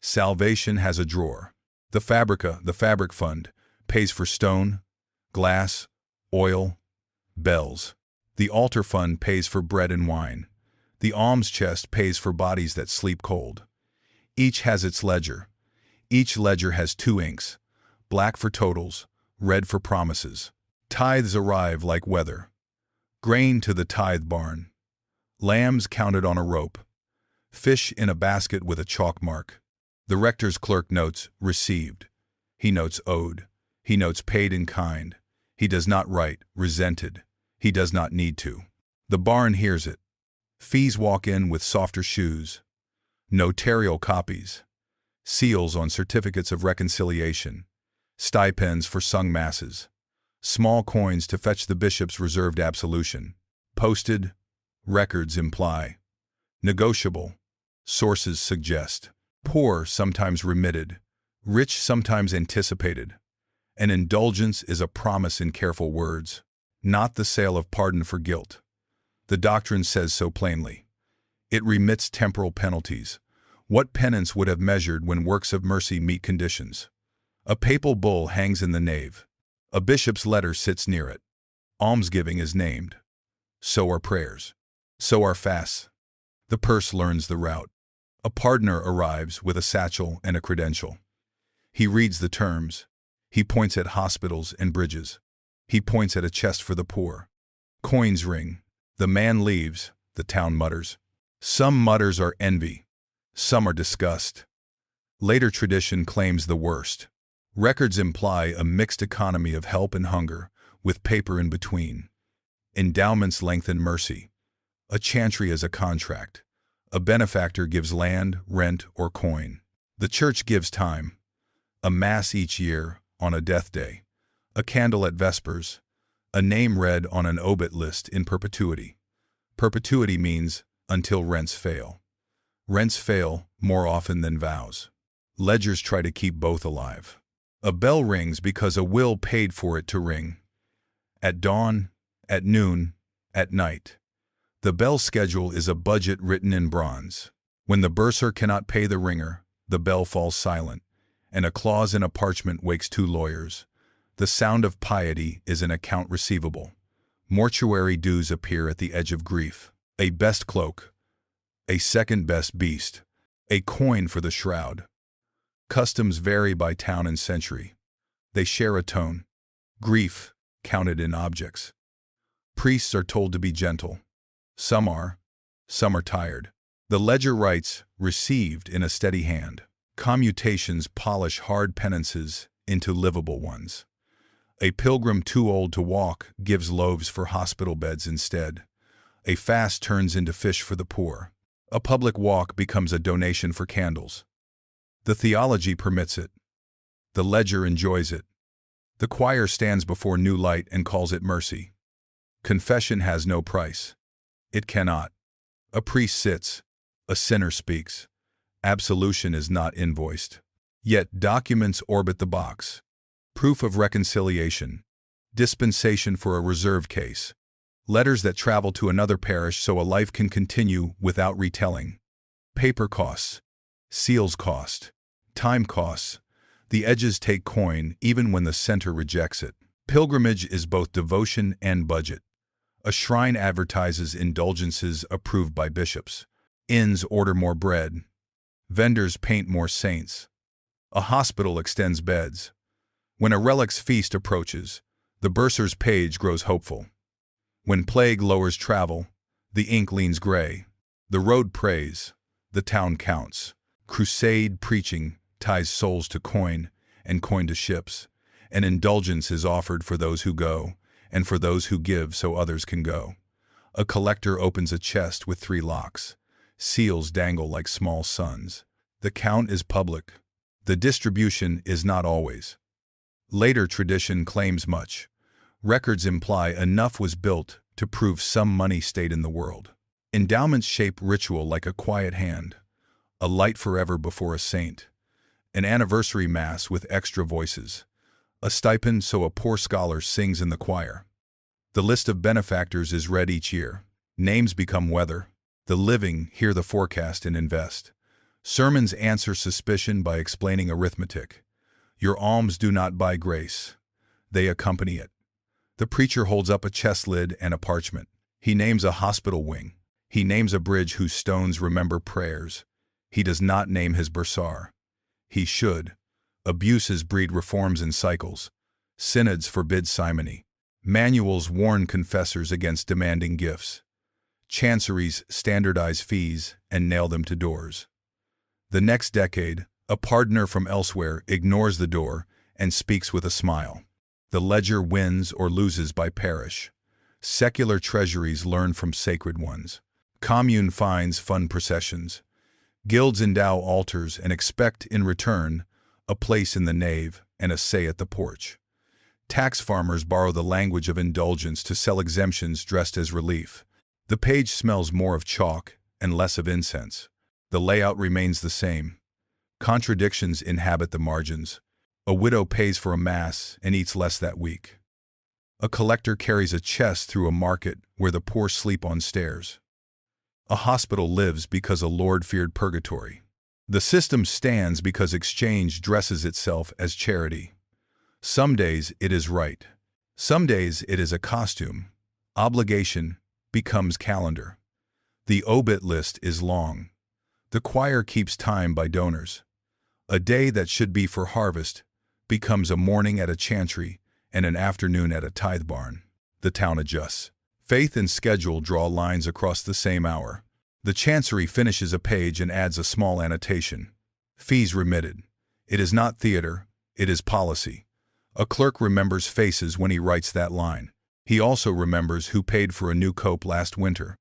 Salvation has a drawer. The fabric fund, pays for stone, glass, oil, bells. The altar fund pays for bread and wine. The alms chest pays for bodies that sleep cold. Each has its ledger. Each ledger has 2 inks, black for totals, red for promises. Tithes arrive like weather. Grain to the tithe barn. Lambs counted on a rope. Fish in a basket with a chalk mark. The rector's clerk notes received. He notes owed. He notes paid in kind. He does not write resented. He does not need to. The barn hears it. Fees walk in with softer shoes. Notarial copies. Seals on certificates of reconciliation. Stipends for sung masses. Small coins to fetch the bishop's reserved absolution. Posted. Records imply. Negotiable. Sources suggest. Poor sometimes remitted. Rich sometimes anticipated. An indulgence is a promise in careful words, not the sale of pardon for guilt. The doctrine says so plainly. It remits temporal penalties. What penance would have measured when works of mercy meet conditions? A papal bull hangs in the nave. A bishop's letter sits near it. Almsgiving is named. So are prayers. So are fasts. The purse learns the route. A pardoner arrives with a satchel and a credential. He reads the terms. He points at hospitals and bridges. He points at a chest for the poor. Coins ring. The man leaves. The town mutters. Some mutters are envy. Some are disgust. Later tradition claims the worst. Records imply a mixed economy of help and hunger, with paper in between. Endowments lengthen mercy. A chantry is a contract. A benefactor gives land, rent, or coin. The church gives time. A mass each year, on a death day. A candle at vespers. A name read on an obit list in perpetuity. Perpetuity means until rents fail. Rents fail more often than vows. Ledgers try to keep both alive. A bell rings because a will paid for it to ring. At dawn, at noon, at night. The bell schedule is a budget written in bronze. When the bursar cannot pay the ringer, the bell falls silent, and a clause in a parchment wakes 2 lawyers. The sound of piety is an account receivable. Mortuary dues appear at the edge of grief. A best cloak. A second best beast. A coin for the shroud. Customs vary by town and century. They share a tone. Grief, counted in objects. Priests are told to be gentle. Some are tired. The ledger writes, received in a steady hand. Commutations polish hard penances into livable ones. A pilgrim too old to walk gives loaves for hospital beds instead. A fast turns into fish for the poor. A public walk becomes a donation for candles. The theology permits it. The ledger enjoys it. The choir stands before new light and calls it mercy. Confession has no price. It cannot. A priest sits. A sinner speaks. Absolution is not invoiced. Yet documents orbit the box. Proof of reconciliation. Dispensation for a reserved case. Letters that travel to another parish so a life can continue without retelling. Paper costs. Seals cost. Time costs. The edges take coin even when the center rejects it. Pilgrimage is both devotion and budget. A shrine advertises indulgences approved by bishops. Inns order more bread. Vendors paint more saints. A hospital extends beds. When a relic's feast approaches, the bursar's page grows hopeful. When plague lowers travel, the ink leans gray. The road prays. The town counts. Crusade preaching ties souls to coin and coin to ships. An indulgence is offered for those who go, and for those who give so others can go. A collector opens a chest with 3 locks. Seals dangle like small suns. The count is public. The distribution is not always. Later tradition claims much. Records imply enough was built to prove some money stayed in the world. Endowments shape ritual like a quiet hand, a light forever before a saint, an anniversary mass with extra voices, a stipend so a poor scholar sings in the choir. The list of benefactors is read each year. Names become weather. The living hear the forecast and invest. Sermons answer suspicion by explaining arithmetic. Your alms do not buy grace. They accompany it. The preacher holds up a chest lid and a parchment. He names a hospital wing. He names a bridge whose stones remember prayers. He does not name his bursar. He should. Abuses breed reforms in cycles. Synods forbid simony. Manuals warn confessors against demanding gifts. Chanceries standardize fees and nail them to doors. The next decade, a pardoner from elsewhere ignores the door and speaks with a smile. The ledger wins or loses by parish. Secular treasuries learn from sacred ones. Commune fines fund processions. Guilds endow altars and expect, in return, a place in the nave and a say at the porch. Tax farmers borrow the language of indulgence to sell exemptions dressed as relief. The page smells more of chalk and less of incense. The layout remains the same. Contradictions inhabit the margins. A widow pays for a mass and eats less that week. A collector carries a chest through a market where the poor sleep on stairs. A hospital lives because a lord feared purgatory. The system stands because exchange dresses itself as charity. Some days it is right. Some days it is a costume. Obligation becomes calendar. The obit list is long. The choir keeps time by donors. A day that should be for harvest becomes a morning at a chantry and an afternoon at a tithe barn. The town adjusts. Faith and schedule draw lines across the same hour. The chancery finishes a page and adds a small annotation. Fees remitted. It is not theater, it is policy. A clerk remembers faces when he writes that line. He also remembers who paid for a new cope last winter.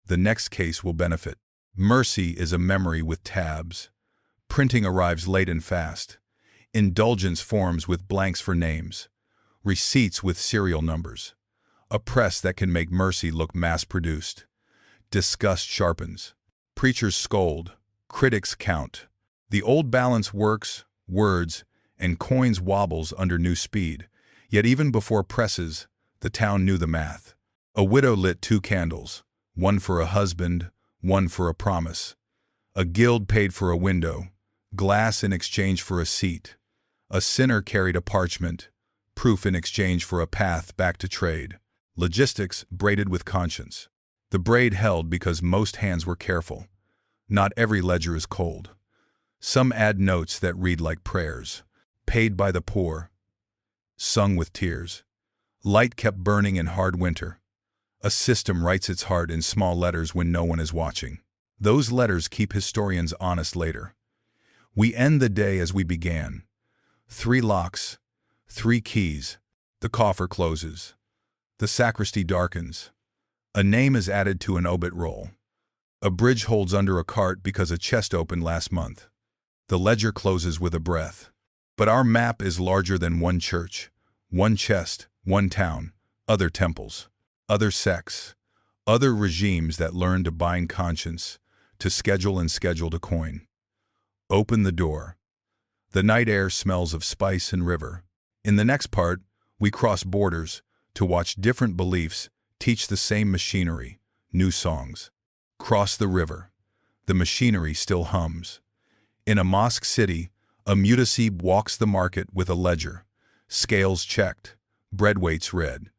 The next case will benefit. Mercy is a memory with tabs. Printing arrives late and fast. Indulgence forms with blanks for names. Receipts with serial numbers. A press that can make mercy look mass-produced. Disgust sharpens. Preachers scold. Critics count. The old balance works, words, and coins wobbles under new speed. Yet even before presses, the town knew the math. A widow lit 2 candles, one for a husband, one for a promise. A guild paid for a window, glass in exchange for a seat. A sinner carried a parchment, proof in exchange for a path back to trade. Logistics braided with conscience. The braid held because most hands were careful. Not every ledger is cold. Some add notes that read like prayers. Paid by the poor. Sung with tears. Light kept burning in hard winter. A system writes its heart in small letters when no one is watching. Those letters keep historians honest later. We end the day as we began. 3 locks, 3 keys. The coffer closes. The sacristy darkens. A name is added to an obit roll. A bridge holds under a cart because a chest opened last month. The ledger closes with a breath. But our map is larger than one church, one chest, one town, other temples, other sects, other regimes that learn to bind conscience, to schedule and schedule to coin. Open the door. The night air smells of spice and river. In the next part, we cross borders to watch different beliefs teach the same machinery, new songs. Cross the river. The machinery still hums. In a mosque city, a mutasib walks the market with a ledger. Scales checked, bread weights read.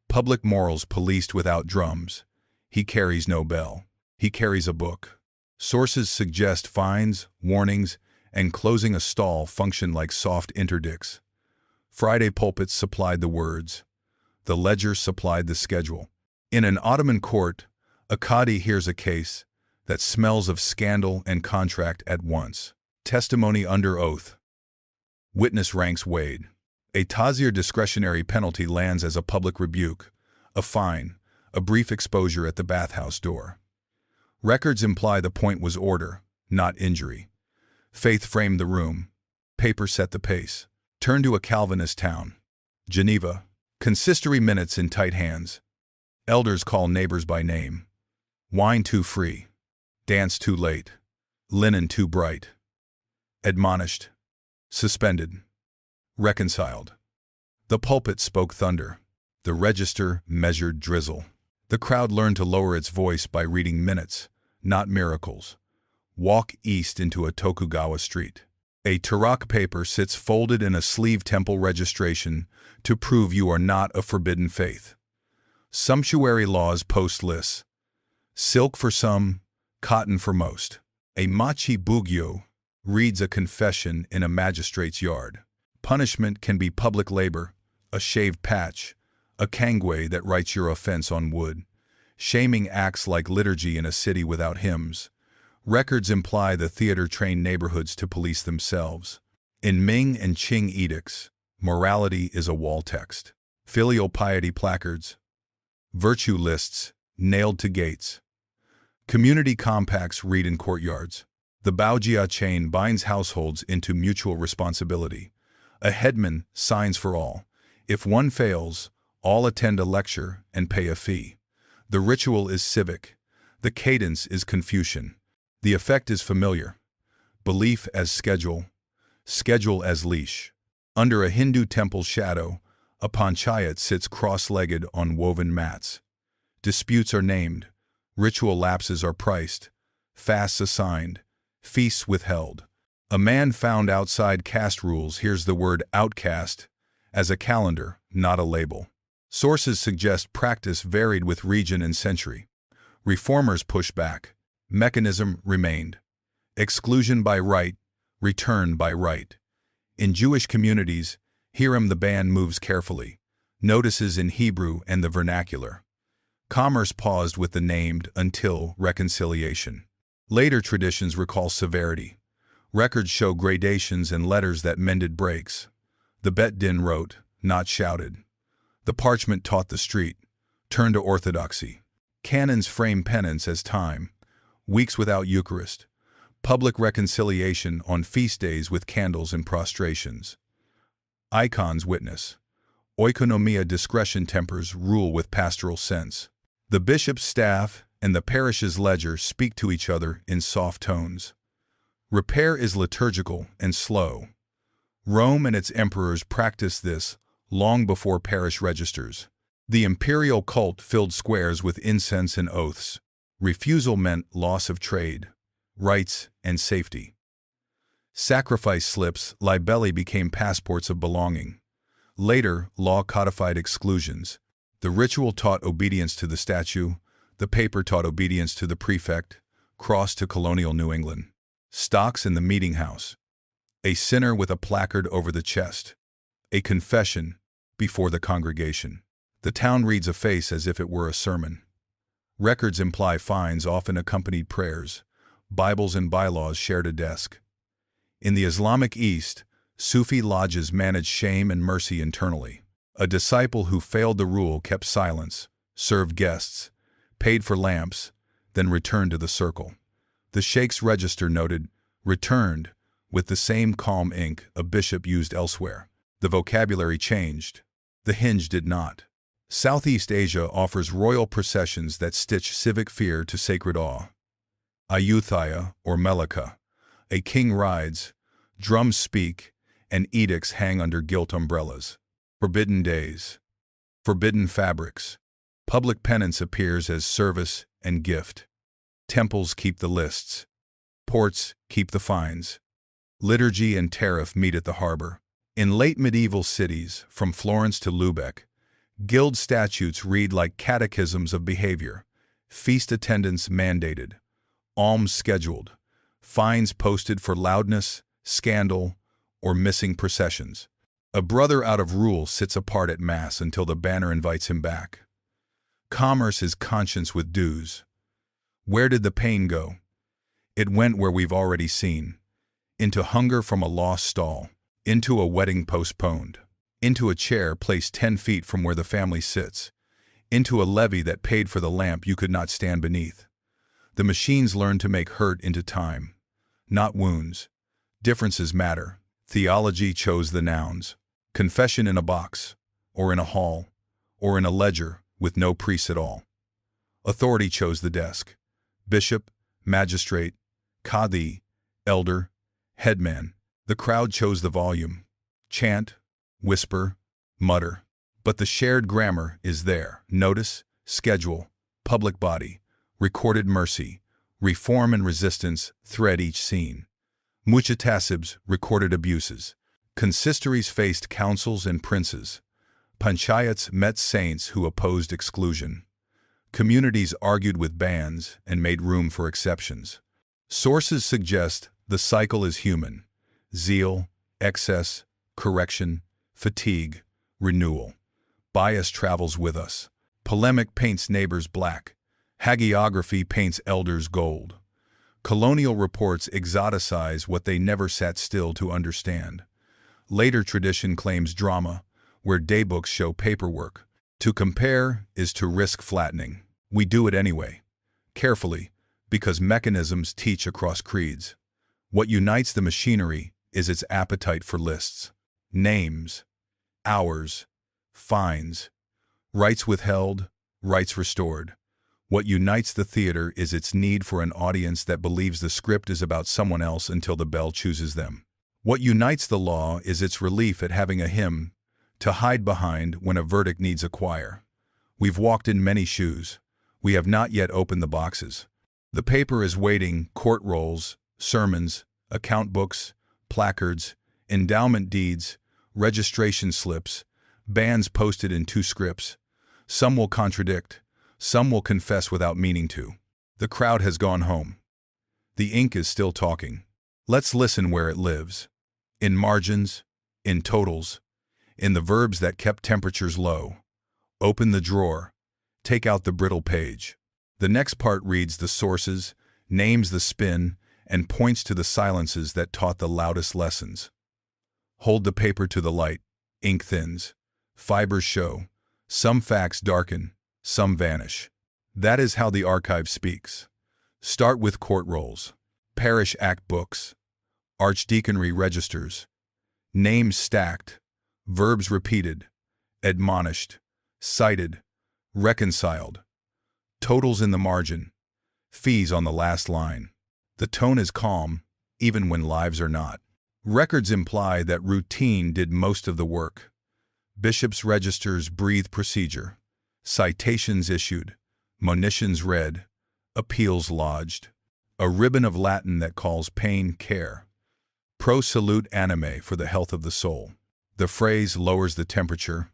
Public morals policed without drums. He carries no bell. He carries a book. Sources suggest fines, warnings, and closing a stall function like soft interdicts. Friday pulpits supplied the words. The ledger supplied the schedule. In an Ottoman court, a qadi hears a case that smells of scandal and contract at once. Testimony under oath. Witness ranks weighed. A tazir discretionary penalty lands as a public rebuke, a fine, a brief exposure at the bathhouse door. Records imply the point was order, not injury. Faith framed the room. Paper set the pace. Turn to a Calvinist town. Geneva. Consistory minutes in tight hands. Elders call neighbors by name. Wine too free. Dance too late. Linen too bright. Admonished. Suspended. Reconciled. The pulpit spoke thunder. The register measured drizzle. The crowd learned to lower its voice by reading minutes, not miracles. Walk east into a Tokugawa street. A Tarak paper sits folded in a sleeve temple registration to prove you are not a forbidden faith. Sumptuary laws post lists. Silk for some, cotton for most. A machi bugyo reads a confession in a magistrate's yard. Punishment can be public labor, a shaved patch, a kangwe that writes your offense on wood. Shaming acts like liturgy in a city without hymns. Records imply the theater trained neighborhoods to police themselves. In Ming and Qing edicts, morality is a wall text. Filial piety placards. Virtue lists, nailed to gates. Community compacts read in courtyards. The Baojia chain binds households into mutual responsibility. A headman signs for all. If one fails, all attend a lecture and pay a fee. The ritual is civic. The cadence is Confucian. The effect is familiar. Belief as schedule. Schedule as leash. Under a Hindu temple shadow, a panchayat sits cross-legged on woven mats. Disputes are named. Ritual lapses are priced. Fasts assigned. Feasts withheld. A man found outside caste rules hears the word outcast as a calendar, not a label. Sources suggest practice varied with region and century. Reformers push back. Mechanism remained. Exclusion by right, return by right. In Jewish communities, Hiram the band moves carefully. Notices in Hebrew and the vernacular. Commerce paused with the named until reconciliation. Later traditions recall severity. Records show gradations and letters that mended breaks. The Bet Din wrote, not shouted. The parchment taught the street. Turn to orthodoxy. Canons frame penance as time. Weeks without Eucharist. Public reconciliation on feast days with candles and prostrations. Icons witness. Oikonomia discretion tempers rule with pastoral sense. The bishop's staff and the parish's ledger speak to each other in soft tones. Repair is liturgical and slow. Rome and its emperors practiced this long before parish registers. The imperial cult filled squares with incense and oaths. Refusal meant loss of trade, rights, and safety. Sacrifice slips, libelli became passports of belonging. Later, law codified exclusions. The ritual taught obedience to the statue, the paper taught obedience to the prefect, cross to colonial New England. Stocks in the meeting house. A sinner with a placard over the chest. A confession before the congregation. The town reads a face as if it were a sermon. Records imply fines often accompanied prayers. Bibles and bylaws shared a desk. In the Islamic East, Sufi lodges managed shame and mercy internally. A disciple who failed the rule kept silence, served guests, paid for lamps, then returned to the circle. The sheikh's register noted, returned, with the same calm ink a bishop used elsewhere. The vocabulary changed. The hinge did not. Southeast Asia offers royal processions that stitch civic fear to sacred awe. Ayutthaya or Melika. A king rides, drums speak, and edicts hang under gilt umbrellas. Forbidden days. Forbidden fabrics. Public penance appears as service and gift. Temples keep the lists. Ports keep the fines. Liturgy and tariff meet at the harbor. In late medieval cities, from Florence to Lubeck, guild statutes read like catechisms of behavior. Feast attendance mandated. Alms scheduled. Fines posted for loudness, scandal, or missing processions. A brother out of rule sits apart at Mass until the banner invites him back. Commerce is conscience with dues. Where did the pain go? It went where we've already seen. Into hunger from a lost stall. Into a wedding postponed. Into a chair placed 10 feet from where the family sits. Into a levee that paid for the lamp you could not stand beneath. The machines learned to make hurt into time. Not wounds. Differences matter. Theology chose the nouns. Confession in a box. or in a hall, or in a ledger with no priests at all. Authority chose the desk. Bishop, magistrate, qadi, elder, headman. The crowd chose the volume. Chant, whisper, mutter. But the shared grammar is there. Notice, schedule, public body, recorded mercy, reform and resistance thread each scene. Muchatasibs recorded abuses. Consistories faced councils and princes. Panchayats met saints who opposed exclusion. Communities argued with bans and made room for exceptions. Sources suggest the cycle is human: zeal, excess, correction, fatigue, renewal. Bias travels with us. Polemic paints neighbors black. Hagiography paints elders gold. Colonial reports exoticize what they never sat still to understand. Later tradition claims drama, where daybooks show paperwork. To compare is to risk flattening. We do it anyway, carefully, because mechanisms teach across creeds. What unites the machinery is its appetite for lists. Names, hours, fines, rights withheld, rights restored. What unites the theater is its need for an audience that believes the script is about someone else until the bell chooses them. What unites the law is its relief at having a hymn to hide behind when a verdict needs a choir. We've walked in many shoes. We have not yet opened the boxes. The paper is waiting: court rolls, sermons, account books, placards, endowment deeds, registration slips, bans posted in 2 scripts. Some will contradict, some will confess without meaning to. The crowd has gone home. The ink is still talking. Let's listen where it lives. In margins, in totals, in the verbs that kept temperatures low. Open the drawer, take out the brittle page. The next part reads the sources, names the spin, and points to the silences that taught the loudest lessons. Hold the paper to the light, ink thins, fibers show, some facts darken, some vanish. That is how the archive speaks. Start with court rolls, parish act books, archdeaconry registers, names stacked, verbs repeated, admonished, cited, reconciled, totals in the margin, fees on the last line. The tone is calm, even when lives are not. Records imply that routine did most of the work. Bishops' registers breathe procedure. Citations issued, monitions read, appeals lodged. A ribbon of Latin that calls pain care. Pro salute anime for the health of the soul. The phrase lowers the temperature.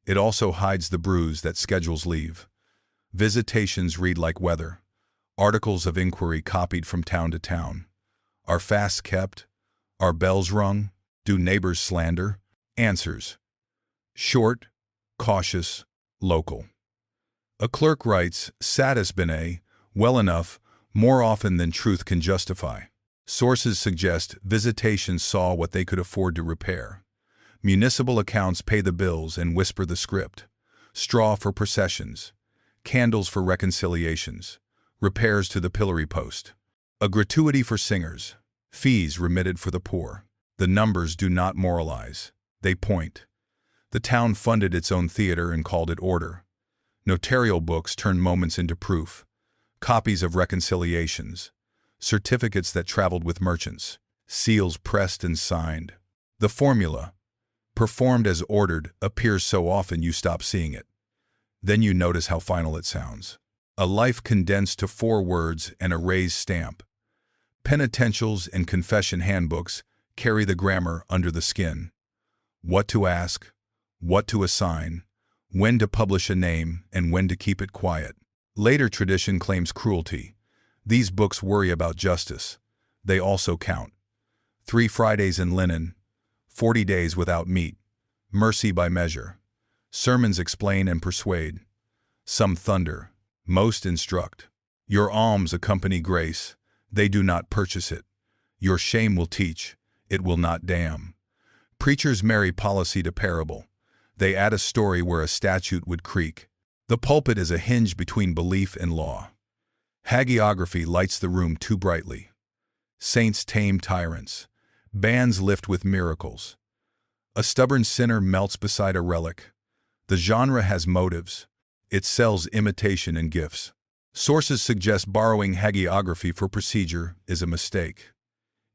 It also hides the bruise that schedules leave. Visitations read like weather. Articles of inquiry copied from town to town. Are fasts kept? Are bells rung? Do neighbors slander? Answers: short, cautious, local. A clerk writes, satis bene, well enough, more often than truth can justify. Sources suggest visitations saw what they could afford to repair. Municipal accounts pay the bills and whisper the script. Straw for processions. Candles for reconciliations. Repairs to the pillory post. A gratuity for singers. Fees remitted for the poor. The numbers do not moralize. They point. The town funded its own theater and called it order. Notarial books turn moments into proof. Copies of reconciliations. Certificates that traveled with merchants. Seals pressed and signed. The formula, performed as ordered, appears so often you stop seeing it. Then you notice how final it sounds. A life condensed to 4 words and a raised stamp. Penitentials and confession handbooks carry the grammar under the skin. What to ask, what to assign, when to publish a name, and when to keep it quiet. Later tradition claims cruelty. These books worry about justice. They also count. 3 Fridays in linen, 40 days without meat, mercy by measure. Sermons explain and persuade. Some thunder, most instruct. Your alms accompany grace, they do not purchase it. Your shame will teach, it will not damn. Preachers marry policy to parable. They add a story where a statute would creak. The pulpit is a hinge between belief and law. Hagiography lights the room too brightly. Saints tame tyrants. Bans lift with miracles. A stubborn sinner melts beside a relic. The genre has motives. It sells imitation and gifts. Sources suggest borrowing hagiography for procedure is a mistake.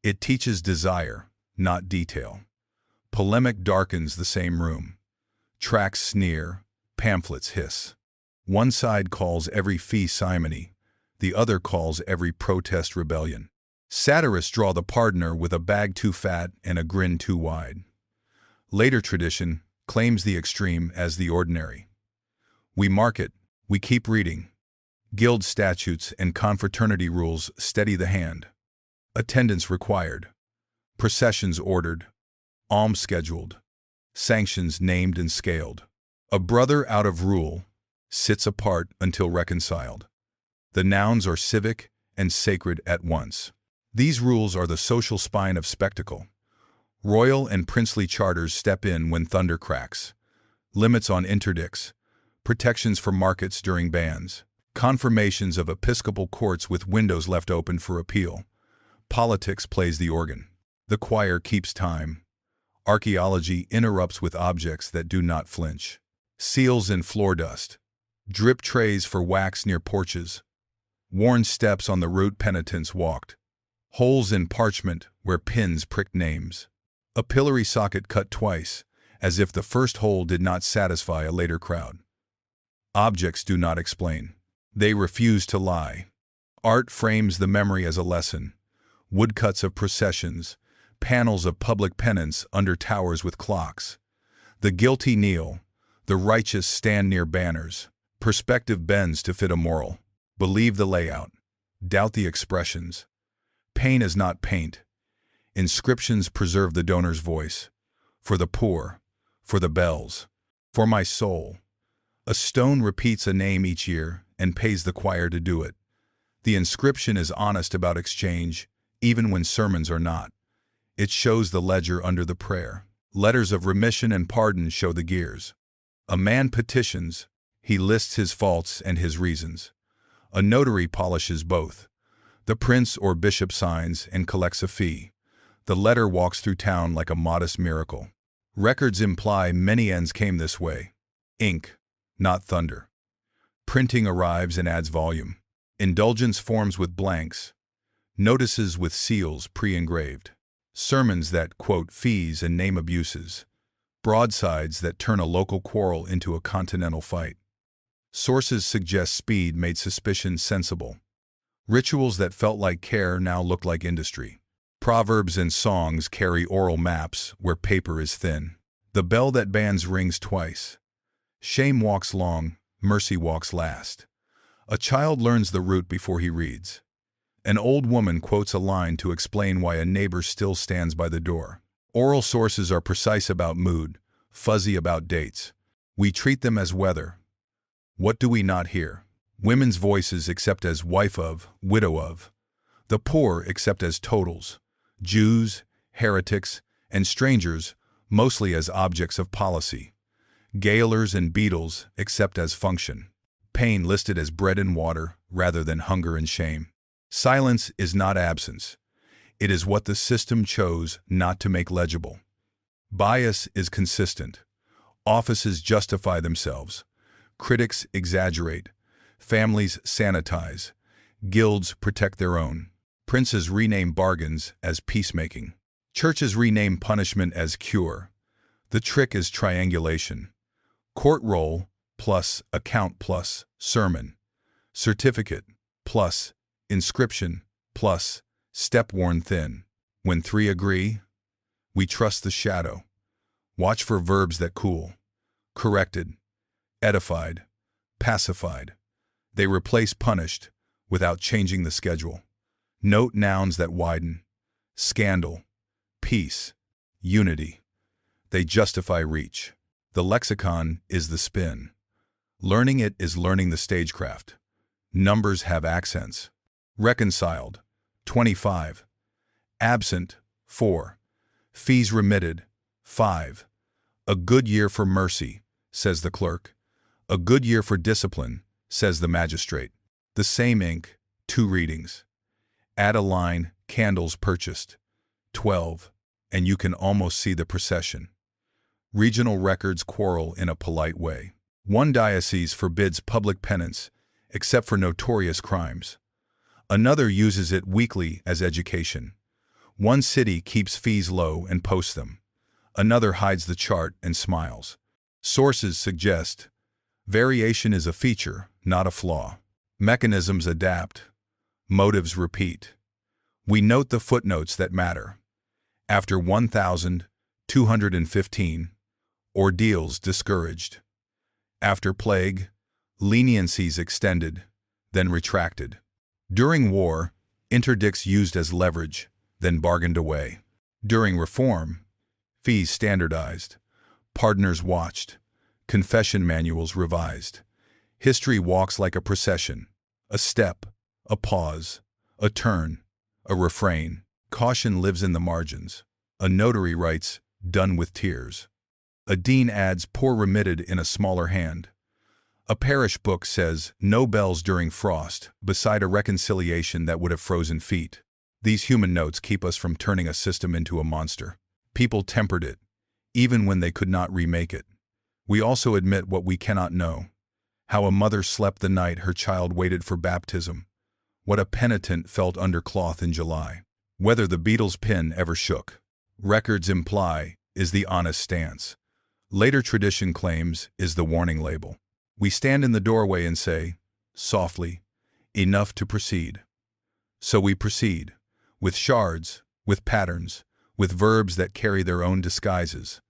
It teaches desire, not detail. Polemic darkens the same room. Tracts sneer, pamphlets hiss. One side calls every fee simony, the other calls every protest rebellion. Satirists draw the pardoner with a bag too fat and a grin too wide. Later tradition claims the extreme as the ordinary. We mark it, we keep reading. Guild statutes and confraternity rules steady the hand. Attendance required. Processions ordered. Alms scheduled. Sanctions named and scaled. A brother out of rule sits apart until reconciled. The nouns are civic and sacred at once. These rules are the social spine of spectacle. Royal and princely charters step in when thunder cracks. Limits on interdicts. Protections for markets during bans. Confirmations of episcopal courts with windows left open for appeal. Politics plays the organ. The choir keeps time. Archaeology interrupts with objects that do not flinch. Seals in floor dust. Drip trays for wax near porches. Worn steps on the route penitents walked. Holes in parchment where pins pricked names. A pillory socket cut twice, as if the first hole did not satisfy a later crowd. Objects do not explain. They refuse to lie. Art frames the memory as a lesson. Woodcuts of processions, panels of public penance under towers with clocks. The guilty kneel, the righteous stand near banners. Perspective bends to fit a moral. Believe the layout. Doubt the expressions. Pain is not paint. Inscriptions preserve the donor's voice. For the poor, for the bells, for my soul. A stone repeats a name each year and pays the choir to do it. The inscription is honest about exchange, even when sermons are not. It shows the ledger under the prayer. Letters of remission and pardon show the gears. A man petitions, he lists his faults and his reasons. A notary polishes both. The prince or bishop signs and collects a fee. The letter walks through town like a modest miracle. Records imply many ends came this way. Ink, not thunder. Printing arrives and adds volume. Indulgence forms with blanks. Notices with seals pre-engraved. Sermons that quote fees and name abuses. Broadsides that turn a local quarrel into a continental fight. Sources suggest speed made suspicion sensible. Rituals that felt like care now look like industry. Proverbs and songs carry oral maps where paper is thin. The bell that bans rings twice. Shame walks long, mercy walks last. A child learns the route before he reads. An old woman quotes a line to explain why a neighbor still stands by the door. Oral sources are precise about mood, fuzzy about dates. We treat them as weather. What do we not hear? Women's voices except as wife of, widow of. The poor except as totals. Jews, heretics, and strangers mostly as objects of policy. Gaolers and beadles except as function. Pain listed as bread and water rather than hunger and shame. Silence is not absence. It is what the system chose not to make legible. Bias is consistent. Offices justify themselves. Critics exaggerate. Families sanitize. Guilds protect their own. Princes rename bargains as peacemaking. Churches rename punishment as cure. The trick is triangulation. Court roll plus account plus sermon. Certificate plus inscription plus step worn thin. When three agree, we trust the shadow. Watch for verbs that cool. Corrected, edified, pacified. They replace punished without changing the schedule. Note nouns that widen. Scandal, peace, unity. They justify reach. The lexicon is the spin. Learning it is learning the stagecraft. Numbers have accents. Reconciled, 25. Absent, 4. Fees remitted, 5. A good year for mercy, says the clerk. A good year for discipline, says the magistrate. The same ink, 2 readings. Add a line, candles purchased, 12, and you can almost see the procession. Regional records quarrel in a polite way. One diocese forbids public penance, except for notorious crimes. Another uses it weekly as education. One city keeps fees low and posts them. Another hides the chart and smiles. Sources suggest variation is a feature, not a flaw. Mechanisms adapt. Motives repeat. We note the footnotes that matter. After 1,215, ordeals discouraged. After plague, leniencies extended, then retracted. During war, interdicts used as leverage, then bargained away. During reform, fees standardized, pardoners watched, confession manuals revised. History walks like a procession, a step, a pause, a turn, a refrain. Caution lives in the margins. A notary writes, "Done with tears." A dean adds, "Poor remitted" in a smaller hand. A parish book says, "No bells during frost," beside a reconciliation that would have frozen feet. These human notes keep us from turning a system into a monster. People tempered it, even when they could not remake it. We also admit what we cannot know. How a mother slept the night her child waited for baptism. What a penitent felt under cloth in July. Whether the Beatles' pin ever shook. Records imply, is the honest stance. Later tradition claims, is the warning label. We stand in the doorway and say, softly, enough to proceed. So we proceed, with shards, with patterns, with verbs that carry their own disguises.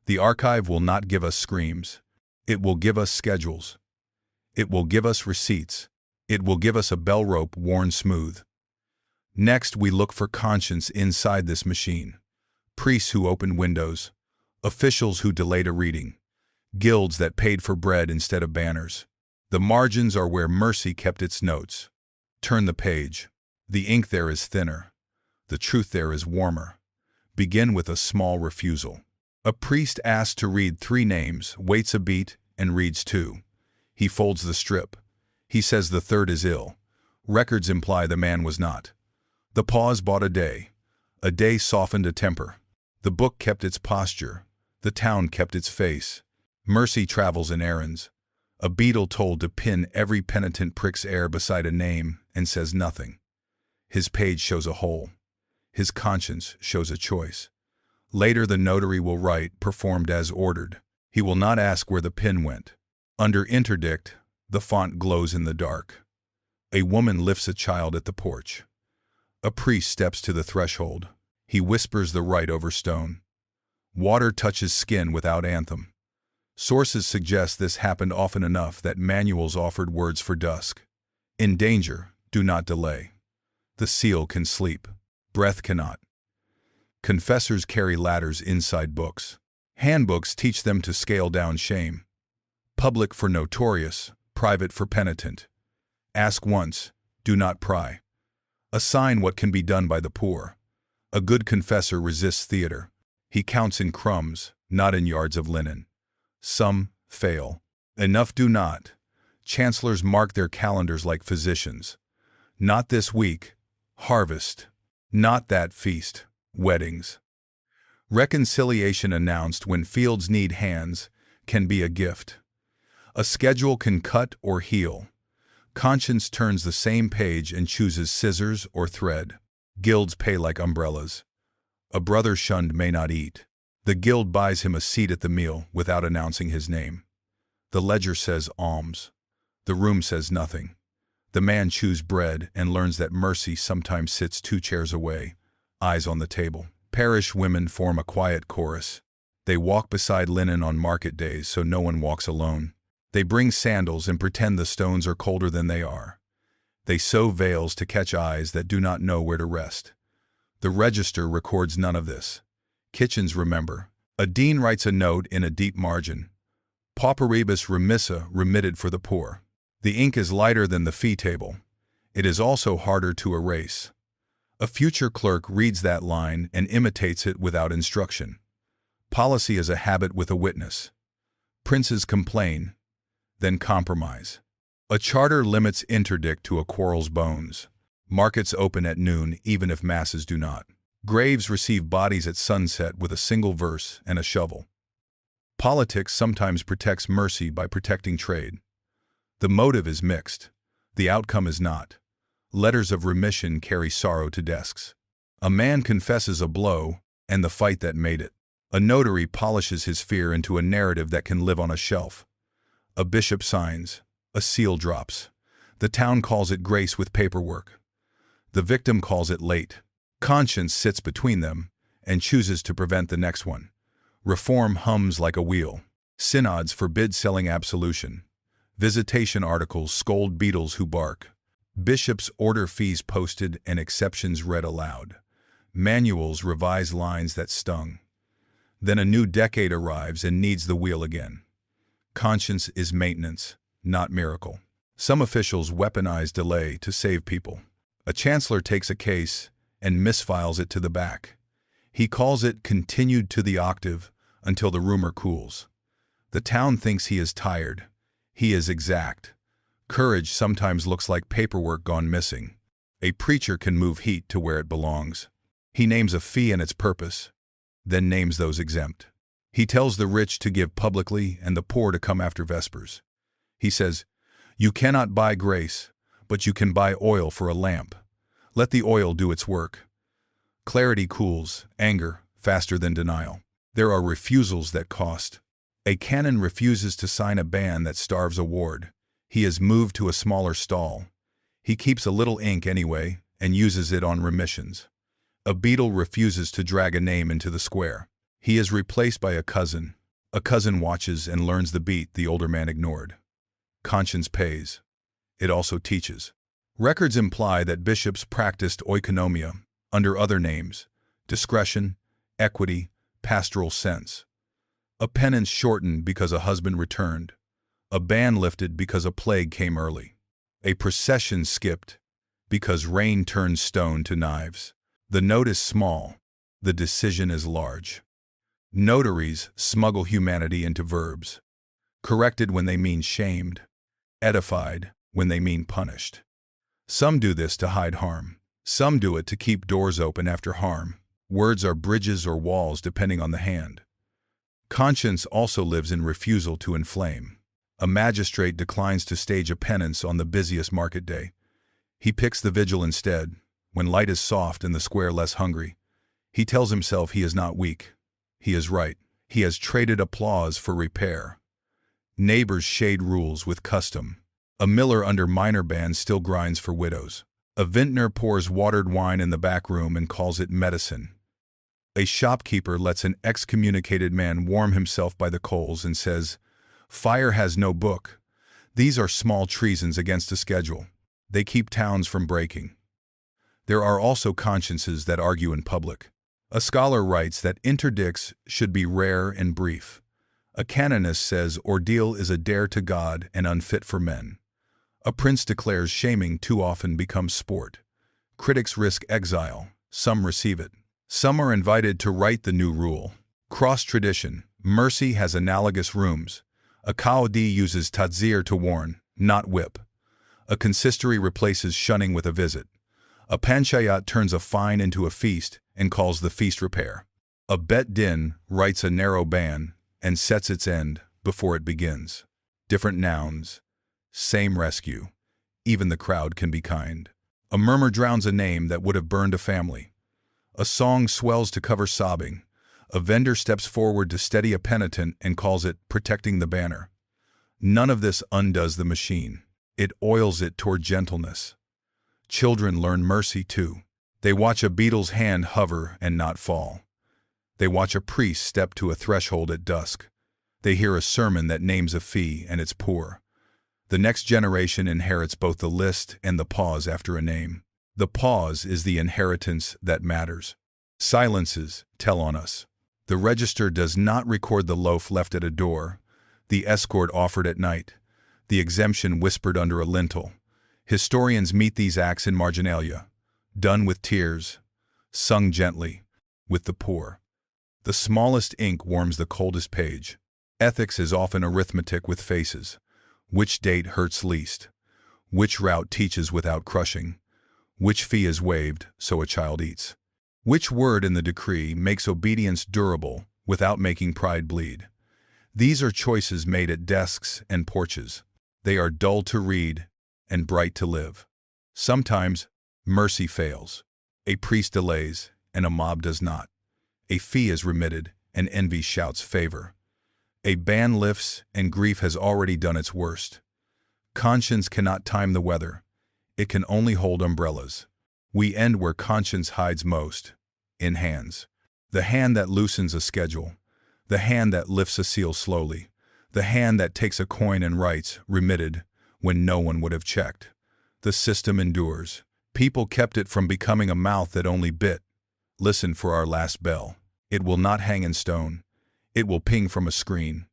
The archive will not give us screams. It will give us schedules. It will give us receipts. It will give us a bell rope worn smooth. Next, we look for conscience inside this machine. Priests who opened windows, officials who delayed a reading, guilds that paid for bread instead of banners. The margins are where mercy kept its notes. Turn the page. The ink there is thinner. The truth there is warmer. Begin with a small refusal. A priest asked to read 3 names, waits a beat, and reads 2. He folds the strip. He says the third is ill. Records imply the man was not. The pause bought a day. A day softened a temper. The book kept its posture. The town kept its face. Mercy travels in errands. A beetle told to pin every penitent prick's air beside a name and says nothing. His page shows a hole. His conscience shows a choice. Later the notary will write, performed as ordered. He will not ask where the pin went. Under interdict, the font glows in the dark. A woman lifts a child at the porch. A priest steps to the threshold. He whispers the rite over stone. Water touches skin without anthem. Sources suggest this happened often enough that manuals offered words for dusk. In danger, do not delay. The seal can sleep. Breath cannot. Confessors carry ladders inside books. Handbooks teach them to scale down shame. Public for notorious, private for penitent. Ask once, do not pry. Assign what can be done by the poor. A good confessor resists theater. He counts in crumbs, not in yards of linen. Some fail. Enough do not. Chancellors mark their calendars like physicians. Not this week. Harvest. Not that feast. Weddings. Reconciliation announced when fields need hands can be a gift. A schedule can cut or heal. Conscience turns the same page and chooses scissors or thread. Guilds pay like umbrellas. A brother shunned may not eat. The guild buys him a seat at the meal without announcing his name. The ledger says alms. The room says nothing. The man chews bread and learns that mercy sometimes sits 2 chairs away, eyes on the table. Parish women form a quiet chorus. They walk beside linen on market days so no one walks alone. They bring sandals and pretend the stones are colder than they are. They sew veils to catch eyes that do not know where to rest. The register records none of this. Kitchens remember. A dean writes a note in a deep margin. Pauperibus remissa, remitted for the poor. The ink is lighter than the fee table. It is also harder to erase. A future clerk reads that line and imitates it without instruction. Policy is a habit with a witness. Princes complain, then compromise. A charter limits interdict to a quarrel's bones. Markets open at noon even if masses do not. Graves receive bodies at sunset with a single verse and a shovel. Politics sometimes protects mercy by protecting trade. The motive is mixed. The outcome is not. Letters of remission carry sorrow to desks. A man confesses a blow and the fight that made it. A notary polishes his fear into a narrative that can live on a shelf. A bishop signs. A seal drops. The town calls it grace with paperwork. The victim calls it late. Conscience sits between them and chooses to prevent the next one. Reform hums like a wheel. Synods forbid selling absolution. Visitation articles scold beetles who bark. Bishops order fees posted and exceptions read aloud. Manuals revise lines that stung. Then a new decade arrives and needs the wheel again. Conscience is maintenance, not miracle. Some officials weaponize delay to save people. A chancellor takes a case and misfiles it to the back. He calls it continued to the octave until the rumor cools. The town thinks he is tired. He is exact. Courage sometimes looks like paperwork gone missing. A preacher can move heat to where it belongs. He names a fee and its purpose, then names those exempt. He tells the rich to give publicly and the poor to come after vespers. He says, "You cannot buy grace, but you can buy oil for a lamp. Let the oil do its work." Clarity cools anger faster than denial. There are refusals that cost. A canon refuses to sign a ban that starves a ward. He is moved to a smaller stall. He keeps a little ink anyway and uses it on remissions. A beetle refuses to drag a name into the square. He is replaced by a cousin. A cousin watches and learns the beat the older man ignored. Conscience pays. It also teaches. Records imply that bishops practiced oikonomia under other names: discretion, equity, pastoral sense. A penance shortened because a husband returned. A ban lifted because a plague came early. A procession skipped because rain turned stone to knives. The note is small. The decision is large. Notaries smuggle humanity into verbs. Corrected when they mean shamed. Edified when they mean punished. Some do this to hide harm. Some do it to keep doors open after harm. Words are bridges or walls depending on the hand. Conscience also lives in refusal to inflame. A magistrate declines to stage a penance on the busiest market day. He picks the vigil instead, when light is soft and the square less hungry. He tells himself he is not weak. He is right. He has traded applause for repair. Neighbors shade rules with custom. A miller under minor bans still grinds for widows. A vintner pours watered wine in the back room and calls it medicine. A shopkeeper lets an excommunicated man warm himself by the coals and says, "Fire has no book." These are small treasons against a schedule. They keep towns from breaking. There are also consciences that argue in public. A scholar writes that interdicts should be rare and brief. A canonist says ordeal is a dare to God and unfit for men. A prince declares shaming too often becomes sport. Critics risk exile. Some receive it. Some are invited to write the new rule. Cross-tradition. Mercy has analogous rooms. A Kaudi uses tadzir to warn, not whip. A consistory replaces shunning with a visit. A panchayat turns a fine into a feast and calls the feast repair. A bet din writes a narrow ban and sets its end before it begins. Different nouns. Same rescue. Even the crowd can be kind. A murmur drowns a name that would have burned a family. A song swells to cover sobbing. A vendor steps forward to steady a penitent and calls it protecting the banner. None of this undoes the machine. It oils it toward gentleness. Children learn mercy too. They watch a beetle's hand hover and not fall. They watch a priest step to a threshold at dusk. They hear a sermon that names a fee and it's poor. The next generation inherits both the list and the pause after a name. The pause is the inheritance that matters. Silences tell on us. The register does not record the loaf left at a door, the escort offered at night, the exemption whispered under a lintel. Historians meet these acts in marginalia, done with tears, sung gently, with the poor. The smallest ink warms the coldest page. Ethics is often arithmetic with faces. Which date hurts least? Which route teaches without crushing? Which fee is waived so a child eats? Which word in the decree makes obedience durable without making pride bleed? These are choices made at desks and porches. They are dull to read and bright to live. Sometimes, mercy fails. A priest delays, and a mob does not. A fee is remitted, and envy shouts favor. A ban lifts, and grief has already done its worst. Conscience cannot time the weather. It can only hold umbrellas. We end where conscience hides most, in hands. The hand that loosens a schedule. The hand that lifts a seal slowly. The hand that takes a coin and writes, remitted, when no one would have checked. The system endures. People kept it from becoming a mouth that only bit. Listen for our last bell. It will not hang in stone. It will ping from a screen.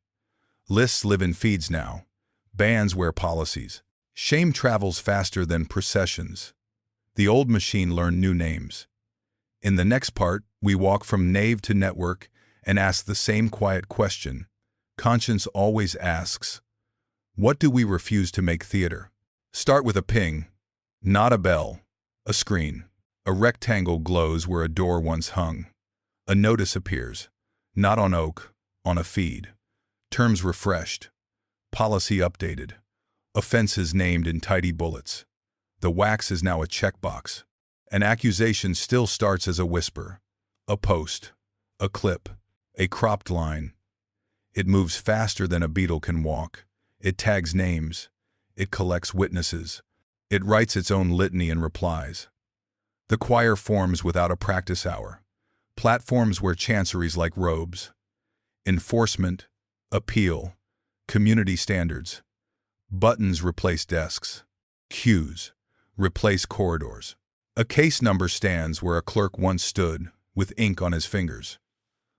Lists live in feeds now. Bans wear policies. Shame travels faster than processions. The old machine learned new names. In the next part, we walk from knave to network and ask the same quiet question. Conscience always asks, what do we refuse to make theater? Start with a ping, not a bell, a screen. A rectangle glows where a door once hung. A notice appears, not on oak, on a feed. Terms refreshed. Policy updated. Offenses named in tidy bullets. The wax is now a checkbox. An accusation still starts as a whisper. A post. A clip. A cropped line. It moves faster than a beetle can walk. It tags names. It collects witnesses. It writes its own litany and replies. The choir forms without a practice hour. Platforms wear chanceries like robes. Enforcement, appeal, community standards. Buttons replace desks. Queues replace corridors. A case number stands where a clerk once stood, with ink on his fingers.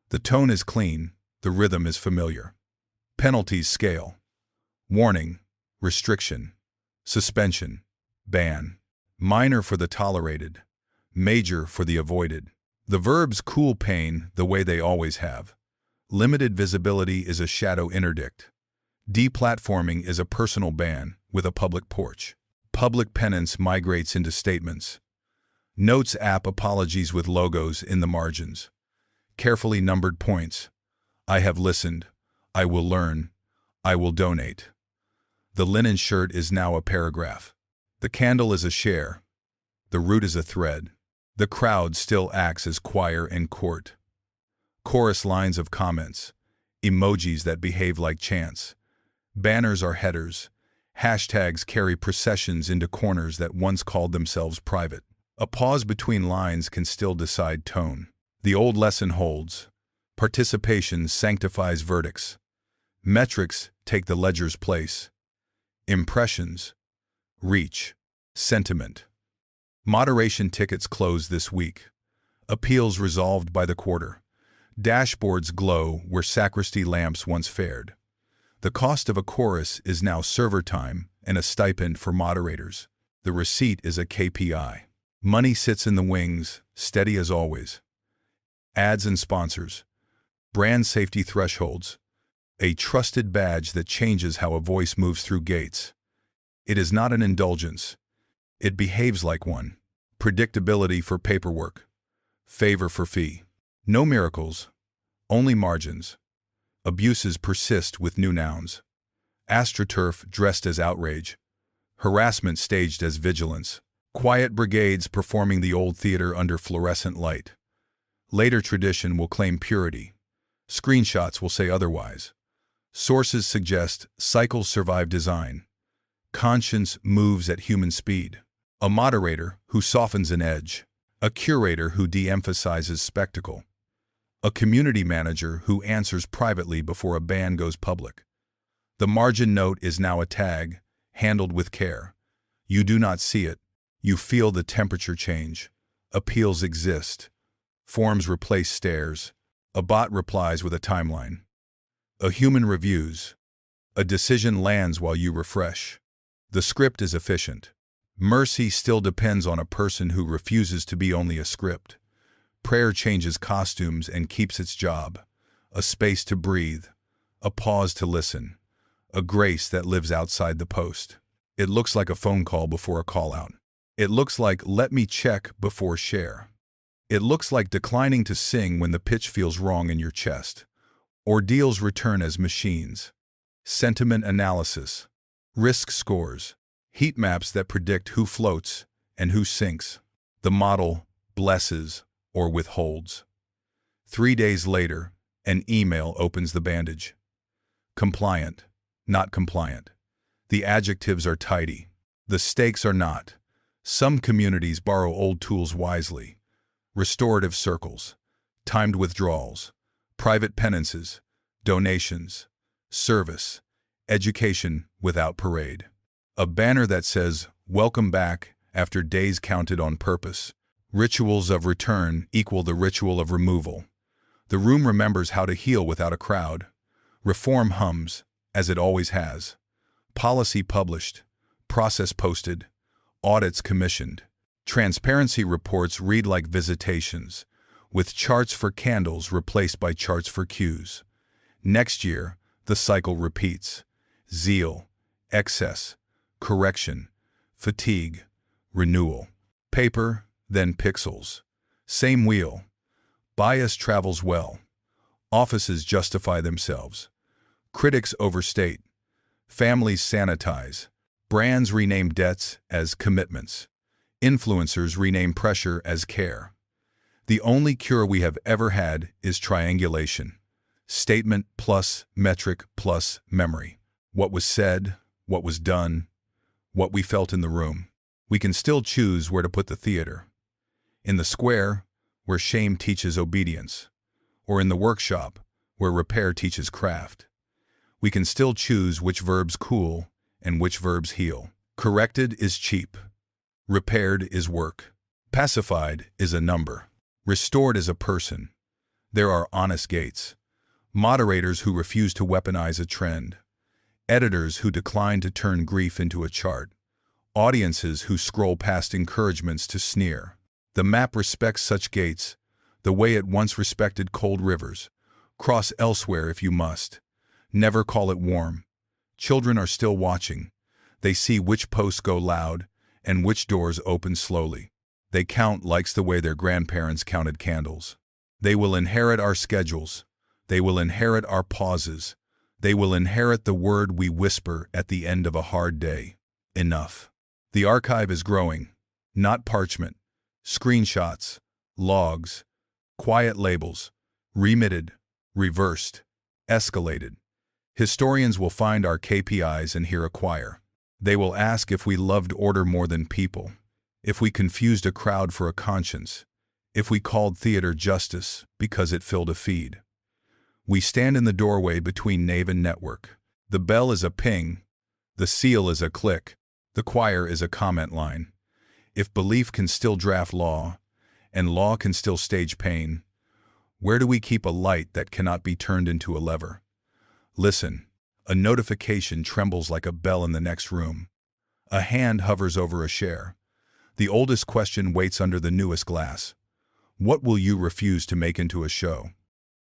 The tone is clean, the rhythm is familiar. Penalties scale. Warning, restriction, suspension, ban. Minor for the tolerated, major for the avoided. The verbs cool pain the way they always have. Limited visibility is a shadow interdict. Deplatforming is a personal ban with a public porch. Public penance migrates into statements. Notes app apologies with logos in the margins. Carefully numbered points. I have listened. I will learn. I will donate. The linen shirt is now a paragraph. The candle is a share. The root is a thread. The crowd still acts as choir in court. Chorus lines of comments. Emojis that behave like chants. Banners are headers. Hashtags carry processions into corners that once called themselves private. A pause between lines can still decide tone. The old lesson holds. Participation sanctifies verdicts. Metrics take the ledger's place. Impressions, reach, sentiment. Moderation tickets close this week. Appeals resolved by the quarter. Dashboards glow where sacristy lamps once fared. The cost of a chorus is now server time and a stipend for moderators. The receipt is a KPI. Money sits in the wings, steady as always. Ads and sponsors. Brand safety thresholds. A trusted badge that changes how a voice moves through gates. It is not an indulgence. It behaves like one. Predictability for paperwork. Favor for fee. No miracles. Only margins. Abuses persist with new nouns. AstroTurf dressed as outrage. Harassment staged as vigilance. Quiet brigades performing the old theater under fluorescent light. Later tradition will claim purity. Screenshots will say otherwise. Sources suggest cycles survive design. Conscience moves at human speed. A moderator who softens an edge. A curator who de-emphasizes spectacle. A community manager who answers privately before a ban goes public. The margin note is now a tag, handled with care. You do not see it. You feel the temperature change. Appeals exist. Forms replace stares. A bot replies with a timeline. A human reviews. A decision lands while you refresh. The script is efficient. Mercy still depends on a person who refuses to be only a script. Prayer changes costumes and keeps its job. A space to breathe. A pause to listen. A grace that lives outside the post. It looks like a phone call before a call-out. It looks like let me check before share. It looks like declining to sing when the pitch feels wrong in your chest. Ordeals return as machines. Sentiment analysis. Risk scores. Heat maps that predict who floats and who sinks. The model blesses or withholds. 3 days later, an email opens the bandage. Compliant, not compliant. The adjectives are tidy. The stakes are not. Some communities borrow old tools wisely. Restorative circles, timed withdrawals, private penances, donations, service, education without parade. A banner that says, "Welcome back," after days counted on purpose. Rituals of return equal the ritual of removal. The room remembers how to heal without a crowd. Reform hums, as it always has. Policy published, process posted, audits commissioned. Transparency reports read like visitations, with charts for candles replaced by charts for queues. Next year, the cycle repeats. Zeal, excess, correction, fatigue, renewal. Paper, then pixels. Same wheel. Bias travels well. Offices justify themselves. Critics overstate. Families sanitize. Brands rename debts as commitments. Influencers rename pressure as care. The only cure we have ever had is triangulation. Statement plus metric plus memory. What was said, what was done, what we felt in the room. We can still choose where to put the theater. In the square, where shame teaches obedience, or in the workshop, where repair teaches craft. We can still choose which verbs cool and which verbs heal. Corrected is cheap. Repaired is work. Pacified is a number. Restored is a person. There are honest gates. Moderators who refuse to weaponize a trend. Editors who decline to turn grief into a chart. Audiences who scroll past encouragements to sneer. The map respects such gates, the way it once respected cold rivers. Cross elsewhere if you must. Never call it warm. Children are still watching. They see which posts go loud and which doors open slowly. They count likes the way their grandparents counted candles. They will inherit our schedules. They will inherit our pauses. They will inherit the word we whisper at the end of a hard day. Enough. The archive is growing. Not parchment. Screenshots. Logs. Quiet labels. Remitted. Reversed. Escalated. Historians will find our KPIs and hear a choir. They will ask if we loved order more than people, if we confused a crowd for a conscience, if we called theater justice because it filled a feed. We stand in the doorway between nave and network. The bell is a ping, the seal is a click, the choir is a comment line. If belief can still draft law, and law can still stage pain, where do we keep a light that cannot be turned into a lever? Listen, a notification trembles like a bell in the next room. A hand hovers over a share. The oldest question waits under the newest glass. What will you refuse to make into a show?